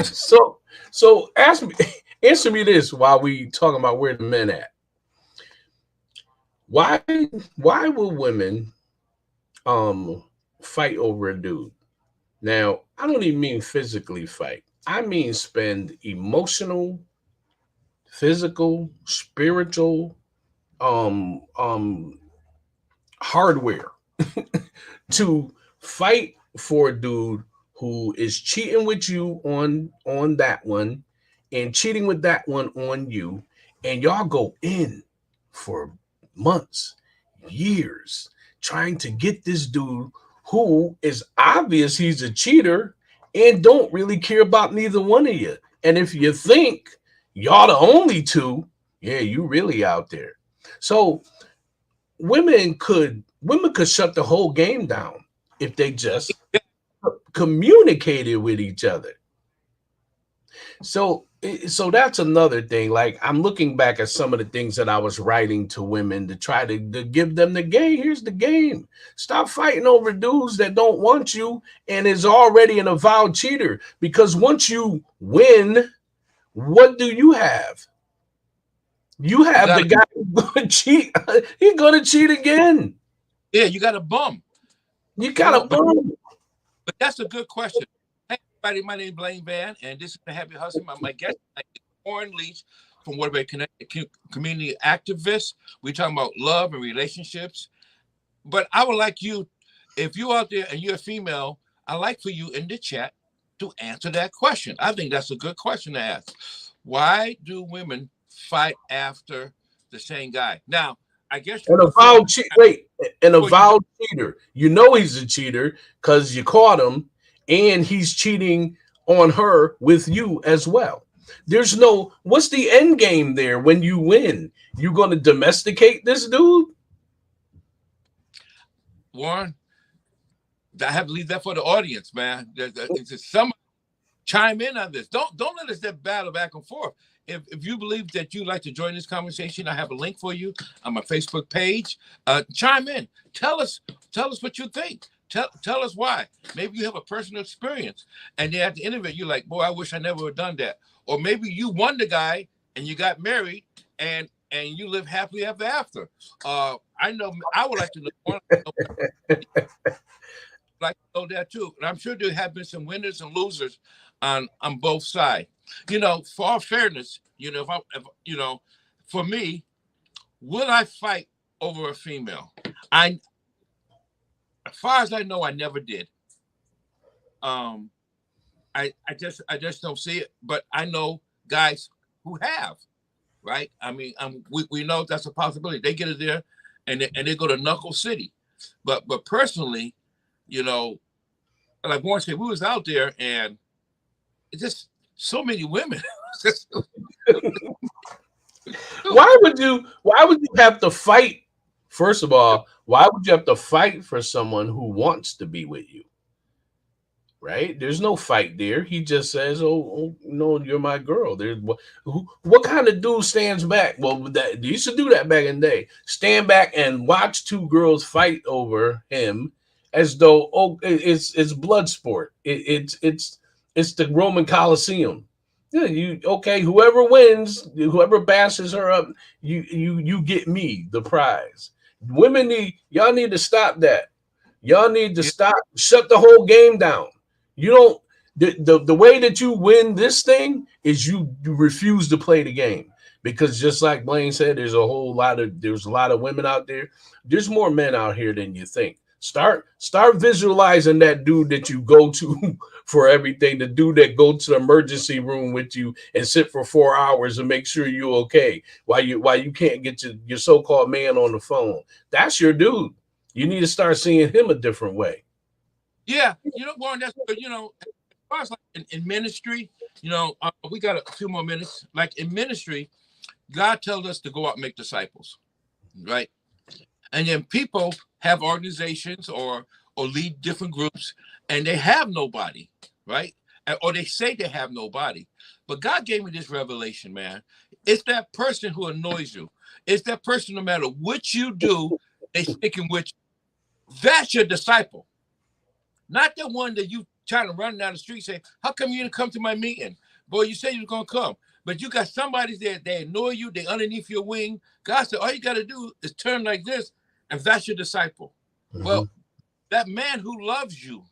So ask me, answer me this while we talking about where the men at. Why why will women um fight over a dude? Now, I don't even mean physically fight. I mean spend emotional, physical, spiritual, um um hardware to fight for a dude who is cheating with you on that one and cheating with that one on you, and y'all go in for months, years trying to get this dude who is obvious he's a cheater and don't really care about neither one of you. And if you think y'all the only two, yeah, you really out there. So women could shut the whole game down if they just communicated with each other. So that's another thing. Like, I'm looking back at some of the things that I was writing to women to try to give them the game. Here's the game. Stop fighting over dudes that don't want you and is already an avowed cheater. Because once you win, what do you have? You You have the got guy who's gonna cheat. He's gonna cheat again. yeah, you got a bum. You You got know, a bum. but that's a good question. Hey, everybody, my name is Blaine Van, and this is the Happy Hustle. My guest is Warren Leach from Waterbury Connecticut, community activist. We talking about love and relationships. But I would like you, if you're out there and you're a female, I'd like for you in the chat to answer that question. I think that's a good question to ask. Why do women fight after the same guy? Now, I guess An before avowed cheat. Wait, an before you jump, avowed cheater. You know he's a cheater because you caught him, and he's cheating on her with you as well. There's no. What's the end game there? When you win, you gonna domesticate this dude? Warren, I have to leave that for the audience, man. It's just some chime in on this. Don't let us that battle back and forth. If you believe that you'd like to join this conversation, I have a link for you on my Facebook page. Chime in. Tell us what you think. Tell us why. Maybe you have a personal experience, and then at the end of it, you're like, "Boy, I wish I never would have done that." Or maybe you won the guy and you got married, and you live happily ever after. I know. I would like to know. Like to know that too. And I'm sure there have been some winners and losers on both sides. For all fairness, for me, would I fight over a female? As far as I know, I never did. Um, I just don't see it. But I know guys who have, right? I mean, we know that's a possibility. They get it there, and they go to Knuckle City. But personally, you know, like Warren said, we was out there and it's just so many women. Why would you have to fight? First of all, why would you have to fight for someone who wants to be with you? Right? There's no fight there. He just says, "Oh, no, you're my girl." What kind of dude stands back? Well, that you used to do that back in the day. Stand back and watch two girls fight over him, as though it's blood sport. It's the Roman Colosseum. Yeah, you okay? Whoever wins, whoever bashes her up, you get me the prize. Y'all need to stop that. Y'all need to Yeah, stop, shut the whole game down. You don't the way that you win this thing is you refuse to play the game. Because just like Blaine said, there's a lot of women out there. There's more men out here than you think. Start visualizing that dude that you go to for everything, the dude that go to the emergency room with you and sit for 4 hours and make sure you're okay while you can't get your so-called man on the phone. That's your dude. You need to start seeing him a different way. Yeah, Warren, that's good. As far as like in ministry, we got a few more minutes. Like in ministry, God tells us to go out and make disciples, right? And then people have organizations or lead different groups, and they have nobody, right? Or they say they have nobody. But God gave me this revelation, man. It's that person who annoys you. It's that person, no matter what you do, they sticking with you. That's your disciple. Not the one that you trying to run down the street say, how come you didn't come to my meeting? Boy, you said you were going to come. But you got somebody there, they annoy you, they underneath your wing. God said, all you got to do is turn like this, and that's your disciple. Mm-hmm. Well, that man who loves you,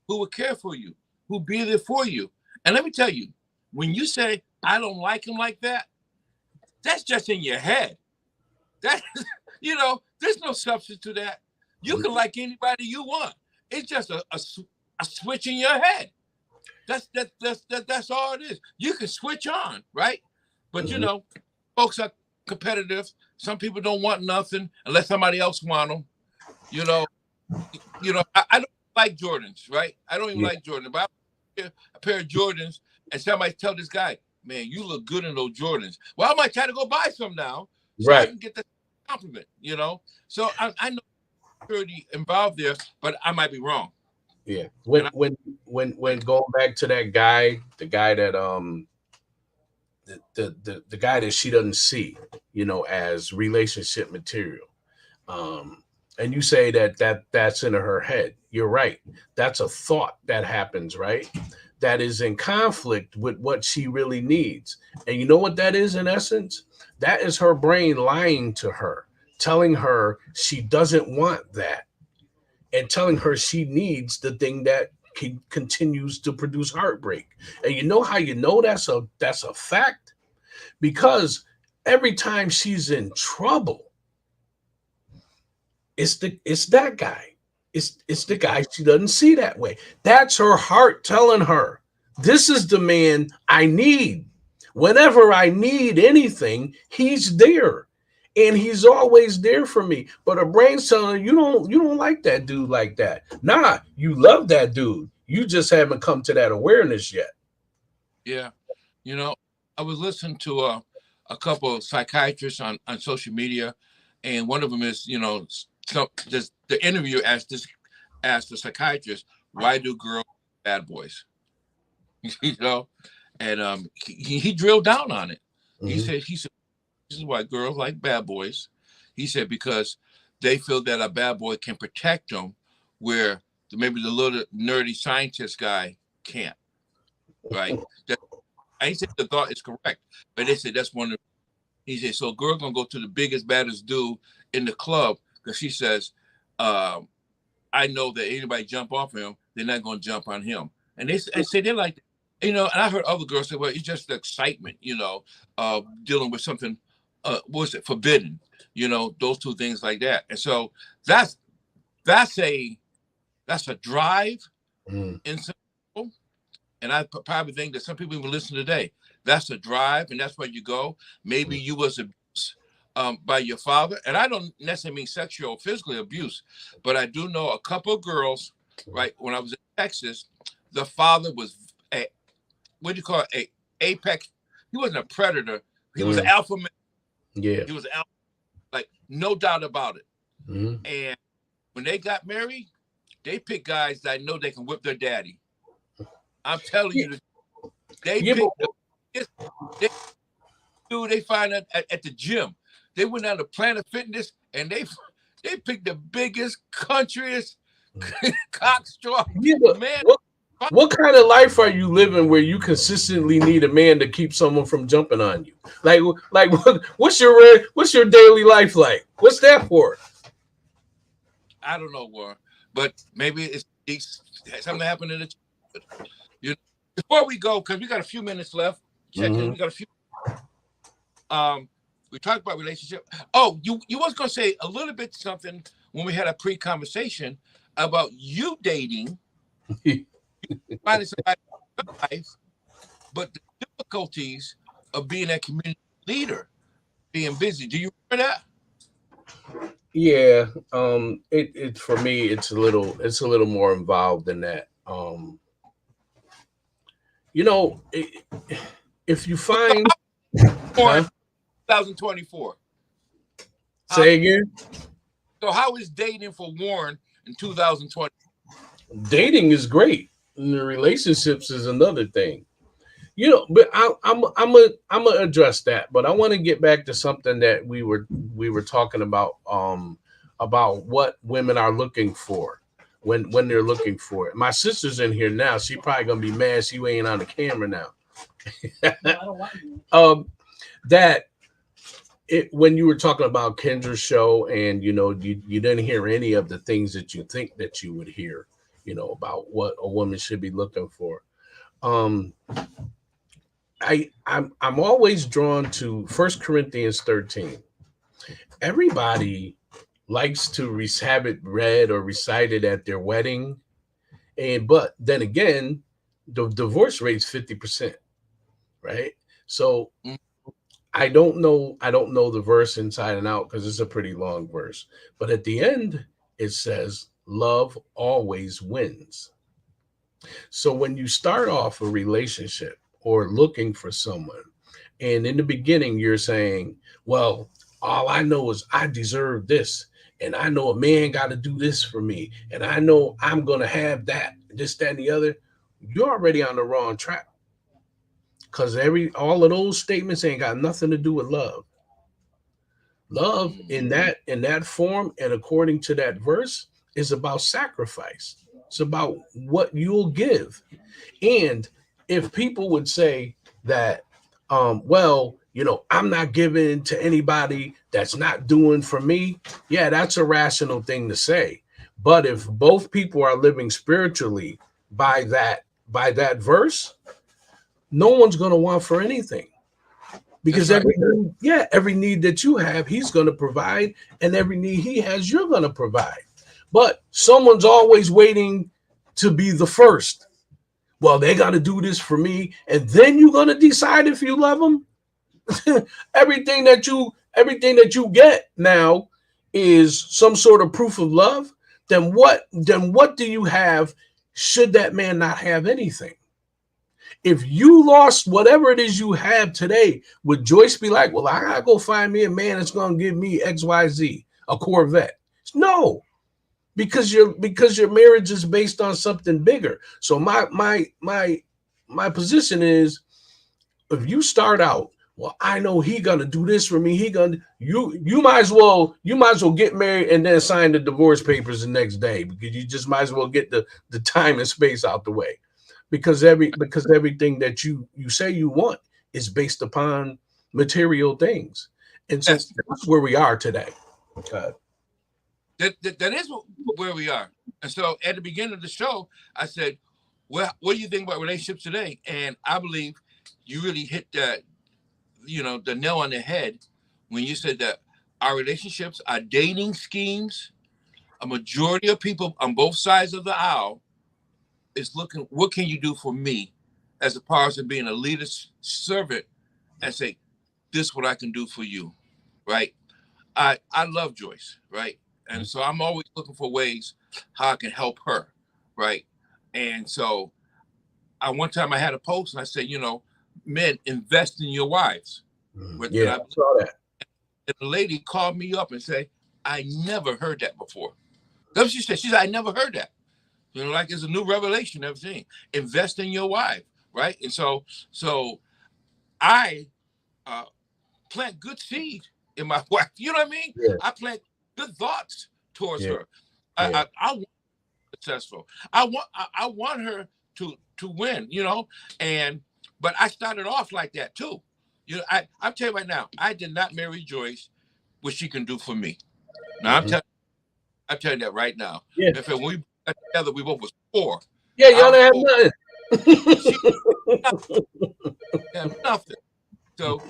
who will care for you, who will be there for you. And let me tell you, when you say, I don't like him like that, that's just in your head. That, there's no substance to that. You can like anybody you want. It's just a switch in your head. That's all it is. You can switch on, right? But folks are competitive. Some people don't want nothing unless somebody else want them. I don't like Jordans, right? I don't even like Jordans. But I wear a pair of Jordans, and somebody tell this guy, "Man, you look good in those Jordans." Well, I might try to go buy some now, so I can get that compliment. So I know security involved there, but I might be wrong. Yeah. When going back to that guy, the guy that the guy that she doesn't see, as relationship material. And you say that's in her head. You're right. That's a thought that happens, right? That is in conflict with what she really needs. And you know what that is in essence? That is her brain lying to her, telling her she doesn't want that, and telling her she needs the thing that continues to produce heartbreak. And you know how you know that's a fact? Because every time she's in trouble, it's that guy. It's the guy she doesn't see that way. That's her heart telling her, this is the man I need. Whenever I need anything, he's there. And he's always there for me. But her brain's telling her, you don't like that dude like that. Nah, you love that dude. You just haven't come to that awareness yet. Yeah. I was listening to a couple of psychiatrists on social media, and one of them is, the interviewer asked the psychiatrist, why do girls bad boys? And he drilled down on it. Mm-hmm. He said, this is why girls like bad boys. He said, because they feel that a bad boy can protect them where maybe the little nerdy scientist guy can't, right? I said the thought is correct, but they said that's one of he said, so girl gonna go to the biggest, baddest dude in the club because she says, I know that anybody jump off him, they're not gonna jump on him. And they say they're like, and I heard other girls say, well, it's just the excitement, dealing with something, forbidden, those two things like that. And so that's a drive in some people. And I probably think that some people even listen today. That's a drive, and that's where you go. Maybe you was abused by your father, and I don't necessarily mean sexual or physical abuse, but I do know a couple of girls. Right when I was in Texas, the father was a apex. He wasn't a predator. He was an alpha male. Yeah, he was alpha, like no doubt about it. Mm-hmm. And when they got married, they picked guys that know they can whip their daddy. I'm telling you, they find out at the gym. They went down to Planet Fitness and they picked the biggest, countryest, cockstrong man. What kind of life are you living where you consistently need a man to keep someone from jumping on you? Like what's your daily life like? What's that for? I don't know, Warren, but maybe it's something happened in the. Before we go, because we got a few minutes left. We got a few. We talked about relationship. Oh, you was gonna say a little bit something when we had a pre-conversation about you dating, finding somebody in your life, but the difficulties of being a community leader, being busy. Do you remember that? Yeah, it for me it's a little more involved than that. You know, if you find, Warren, huh? 2024. How, Say again. so how is dating for Warren in 2020? Dating is great. And the relationships is another thing. You know, but I'm gonna address that. But I want to get back to something that we were talking about what women are looking for when they're looking for it. My sister's in here now. She probably gonna be mad she ain't on the camera now. um, that it when you were talking about Kendra's show, and you know you didn't hear any of the things that you think that you would hear, you know, about what a woman should be looking for. Um, I'm always drawn to First Corinthians 13. Everybody likes to have it read or recited at their wedding, and but then again, the divorce rate's 50%, right? So Mm. I don't know the verse inside and out because it's a pretty long verse. But at the end, it says, love always wins. So when you start off a relationship or looking for someone, and in the beginning you're saying, well, all I know is I deserve this, and I know a man got to do this for me, and I know I'm going to have that, this, that, and the other, you're already on the wrong track because every all of those statements ain't got nothing to do with love. Love in that form and according to that verse is about sacrifice. It's about what you'll give. And if people would say that, well, you know, I'm not giving to anybody that's not doing for me, yeah, that's a rational thing to say. But if both people are living spiritually by that verse, no one's going to want for anything That's because right. every need that you have, he's going to provide, and every need he has, you're going to provide. But someone's always waiting to be the first. Well, they got to do this for me, and then you're going to decide if you love them. Everything that you get now is some sort of proof of love. Then what do you have should that man not have anything? If you lost whatever it is you have today, would Joyce be like, well, I gotta go find me a man that's gonna give me XYZ, a Corvette? No, because your marriage is based on something bigger. So my position is, if you start out, well, I know he gonna do this for me. You might as well get married and then sign the divorce papers the next day because you just might as well get the time and space out the way. Because everything that you say you want is based upon material things. And so Yes, that's where we are today. Okay. that is where we are. And so at the beginning of the show, I said, well, what do you think about relationships today? And I believe you really hit that, the nail on the head when you said that our relationships are dating schemes. A majority of people on both sides of the aisle is looking, what can you do for me, as opposed to being a leader servant and say, this is what I can do for you, right? I love Joyce, right? And so I'm always looking for ways how I can help her, right? And so one time I had a post and I said, men, invest in your wives. Yeah, I saw that. And the lady called me up and said, I never heard that before. That's what she said. She said, I never heard that. Like it's a new revelation I've seen. Invest in your wife, right? And so I plant good seed in my wife. You know what I mean? Yeah, I plant good thoughts towards yeah, her. yeah. I want her successful. I want her to win. And but I started off like that too. I'm telling you right now, I did not marry Joyce what she can do for me. Now Mhm. I'm telling you that right now. Yeah, In fact, when we got together, we both was poor. yeah. Y'all I'm don't have poor. nothing. She have nothing. So,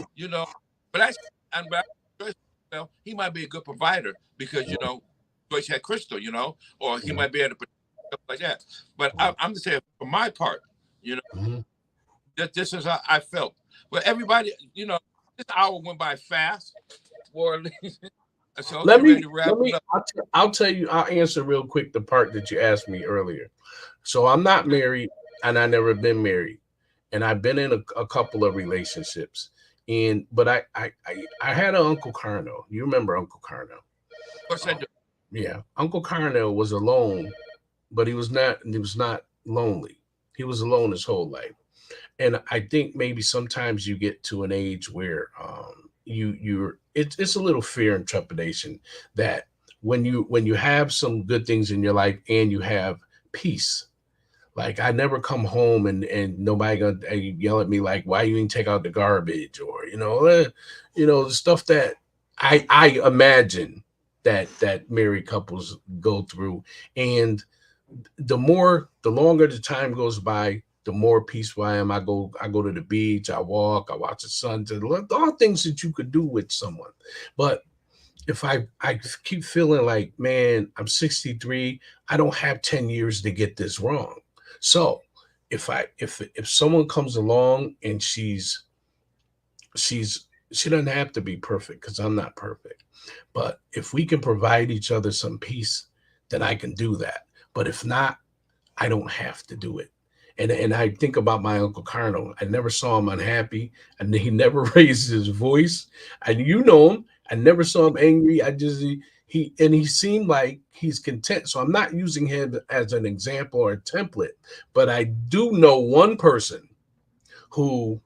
but I, and but well, he might be a good provider because Joyce had Crystal, or he Mhm. might be able to put stuff like that. But I'm just saying, for my part, Mhm. this is how I felt. But everybody, this hour went by fast. Or so I'll Let get ready me to wrap let it me. up. I'll tell you. I'll answer real quick the part that you asked me earlier. So I'm not married, and I never been married, and I've been in a couple of relationships. But I had an Uncle Carno. You remember Uncle Carno? Of course I do. Yeah, Uncle Carno was alone, but he was not lonely. He was alone his whole life. And I think maybe sometimes you get to an age where it's a little fear and trepidation that when you have some good things in your life and you have peace. Like I never come home and nobody gonna yell at me like, why you didn't take out the garbage, or the stuff that I imagine that married couples go through. And the longer the time goes by, the more peaceful I am. I go to the beach, I walk, I watch the sunset, all things that you could do with someone. But if I keep feeling like, man, I'm 63, I don't have 10 years to get this wrong. So if someone comes along and she doesn't have to be perfect because I'm not perfect. But if we can provide each other some peace, then I can do that. But if not, I don't have to do it. And I think about my Uncle Carno. I never saw him unhappy, and he never raised his voice. And you know him. I never saw him angry. He seemed like he's content. So I'm not using him as an example or a template, but I do know one person who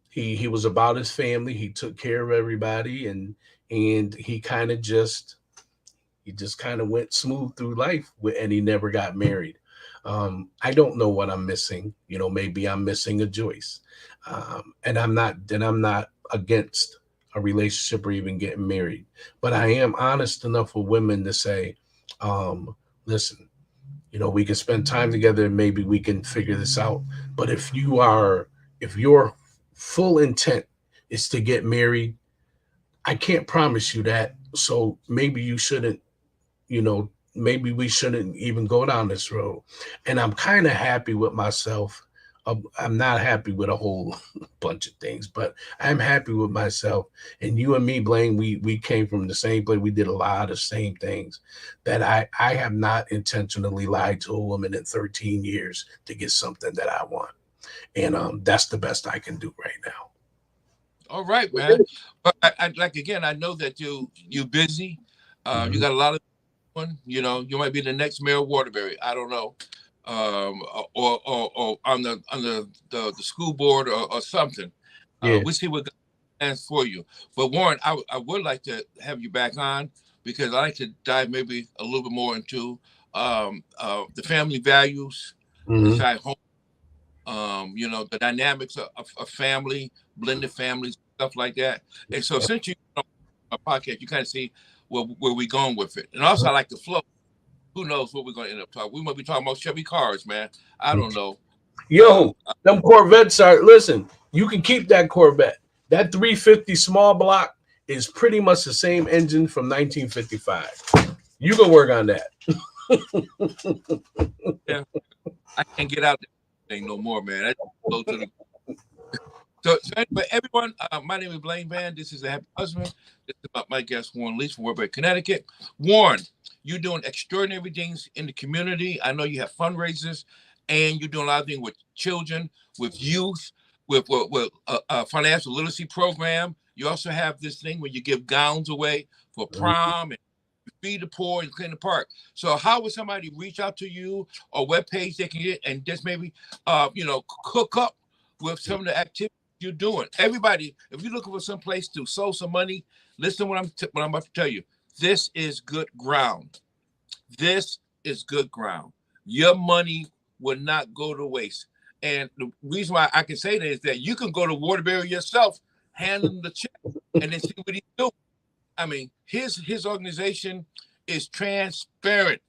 he was about his family. He took care of everybody, and he just kind of went smooth through life, and he never got married. I don't know what I'm missing. Maybe I'm missing a Joyce. And I'm not against a relationship or even getting married, but I am honest enough with women to say, listen, we can spend time together and maybe we can figure this out. But if your full intent is to get married, I can't promise you that. So maybe you shouldn't, maybe we shouldn't even go down this road. And I'm kind of happy with myself. I'm not happy with a whole bunch of things, but I'm happy with myself. And you and me, Blaine, we came from the same place. We did a lot of same things. That I have not intentionally lied to a woman in 13 years to get something that I want. And that's the best I can do right now. All right, man. But like again, I know that you busy. You Mhm. got a lot of one. You might be the next mayor of Waterbury. I don't know, or on the school board or something. Yeah. We'll see what God plans for you. But Warren, I would like to have you back on because I like to dive maybe a little bit more into the family values Hmm. inside home. The dynamics of family, blended families, stuff like that. And so since you know a podcast, you kind of see where we're going with it. And also I like the flow. Who knows what we're gonna end up talking? We might be talking about Chevy cars, man. I don't know. Uh, Yo, them Corvettes are, listen, you can keep that Corvette. That 350 small block is pretty much the same engine from 1955. You can work on that. yeah, I can't get out there thing no more, man. That's close to the. So anyway, everyone, my name is Blaine Van. This is the Happy Husband. This is about my guest Warren Leach from Woodbury, Connecticut. Warren, you're doing extraordinary things in the community. I know you have fundraisers, and you're doing a lot of things with children, with youth, with a financial literacy program. You also have this thing where you give gowns away for prom and feed the poor and clean the park. So how would somebody reach out to you or webpage they can get and just maybe cook up with some of the activities you're doing? Everybody, if you're looking for some place to sow some money, listen to what I'm about to tell you. This is good ground. This is good ground. Your money will not go to waste. And the reason why I can say that is that you can go to Waterbury yourself, hand them the check, and then see what he's doing. I mean, his organization is transparent,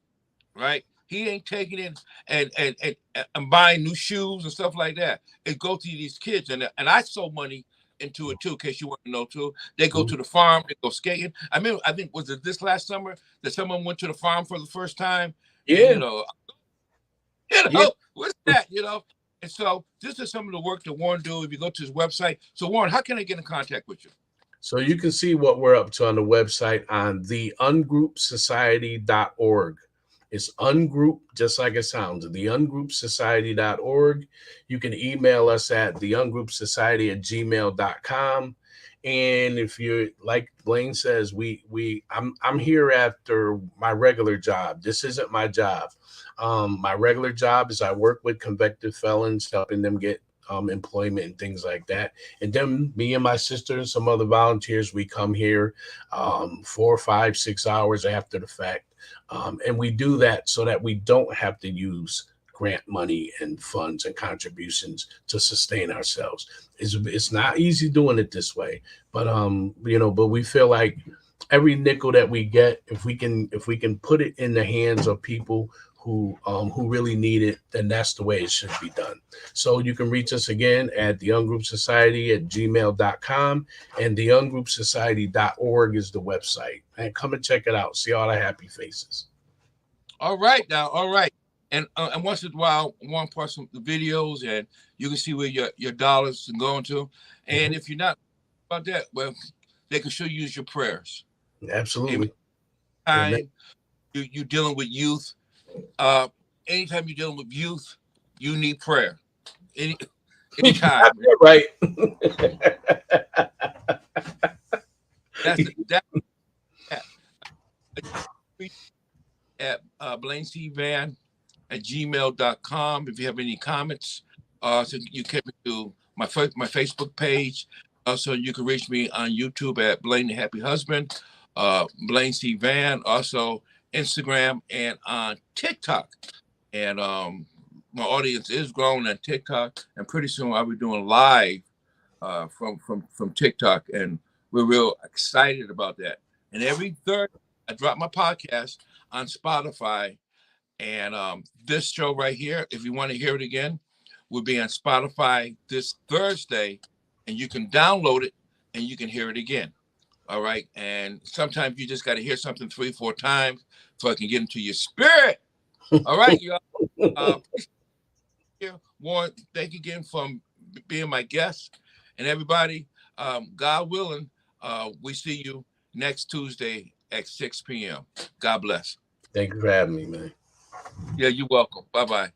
right? He ain't taking it and buying new shoes and stuff like that. It go to these kids, and I sow money into it too, in case you want to know too. They go to the farm, they go skating. I mean, I think was it this last summer that someone went to the farm for the first time? And Yeah, yeah. what's that? And so this is some of the work that Warren do. If you go to his website, so Warren, how can I get in contact with you? So you can see what we're up to on the website on theungroupsociety.org. It's ungroup, just like it sounds, theungroupsociety.org. You can email us at theungroupsociety@gmail.com. And if you're like Blaine says, I'm here after my regular job. This isn't my job. My regular job is I work with convicted felons, helping them get employment and things like that. And then me and my sister and some other volunteers, we come here 4, 5, 6 hours after the fact. And we do that so that we don't have to use grant money and funds and contributions to sustain ourselves. It's not easy doing it this way, but but we feel like every nickel that we get, if we can put it in the hands of people who really need it, then that's the way it should be done. So you can reach us again at theungroupsociety@gmail.com, and theungroupsociety.org is the website. And come and check it out. See all the happy faces. All right now, all right. And once in a while, one post some the videos, and you can see where your dollars are going to. And if you're not about that, well, they can sure use your prayers. Absolutely. Time you dealing with youth. Anytime you're dealing with youth, you need prayer. Anytime. Right. That's at Blaine C. Van at gmail.com. If you have any comments, so you can to my Facebook page. Also, you can reach me on YouTube at Blaine the Happy Husband, Blaine C. Van, also Instagram and on TikTok. And my audience is growing on TikTok, and pretty soon I'll be doing live from TikTok, and we're real excited about that. And every third, I drop my podcast on Spotify, and this show right here, if you want to hear it again, will be on Spotify this Thursday, and you can download it and you can hear it again. All right. And sometimes you just got to hear something 3, 4 times so I can get into your spirit. All right, y'all. Warren, thank you again for being my guest. And everybody, God willing, we see you next Tuesday at 6 p.m. God bless. Thank you for having me, man. Yeah, you're welcome. Bye-bye.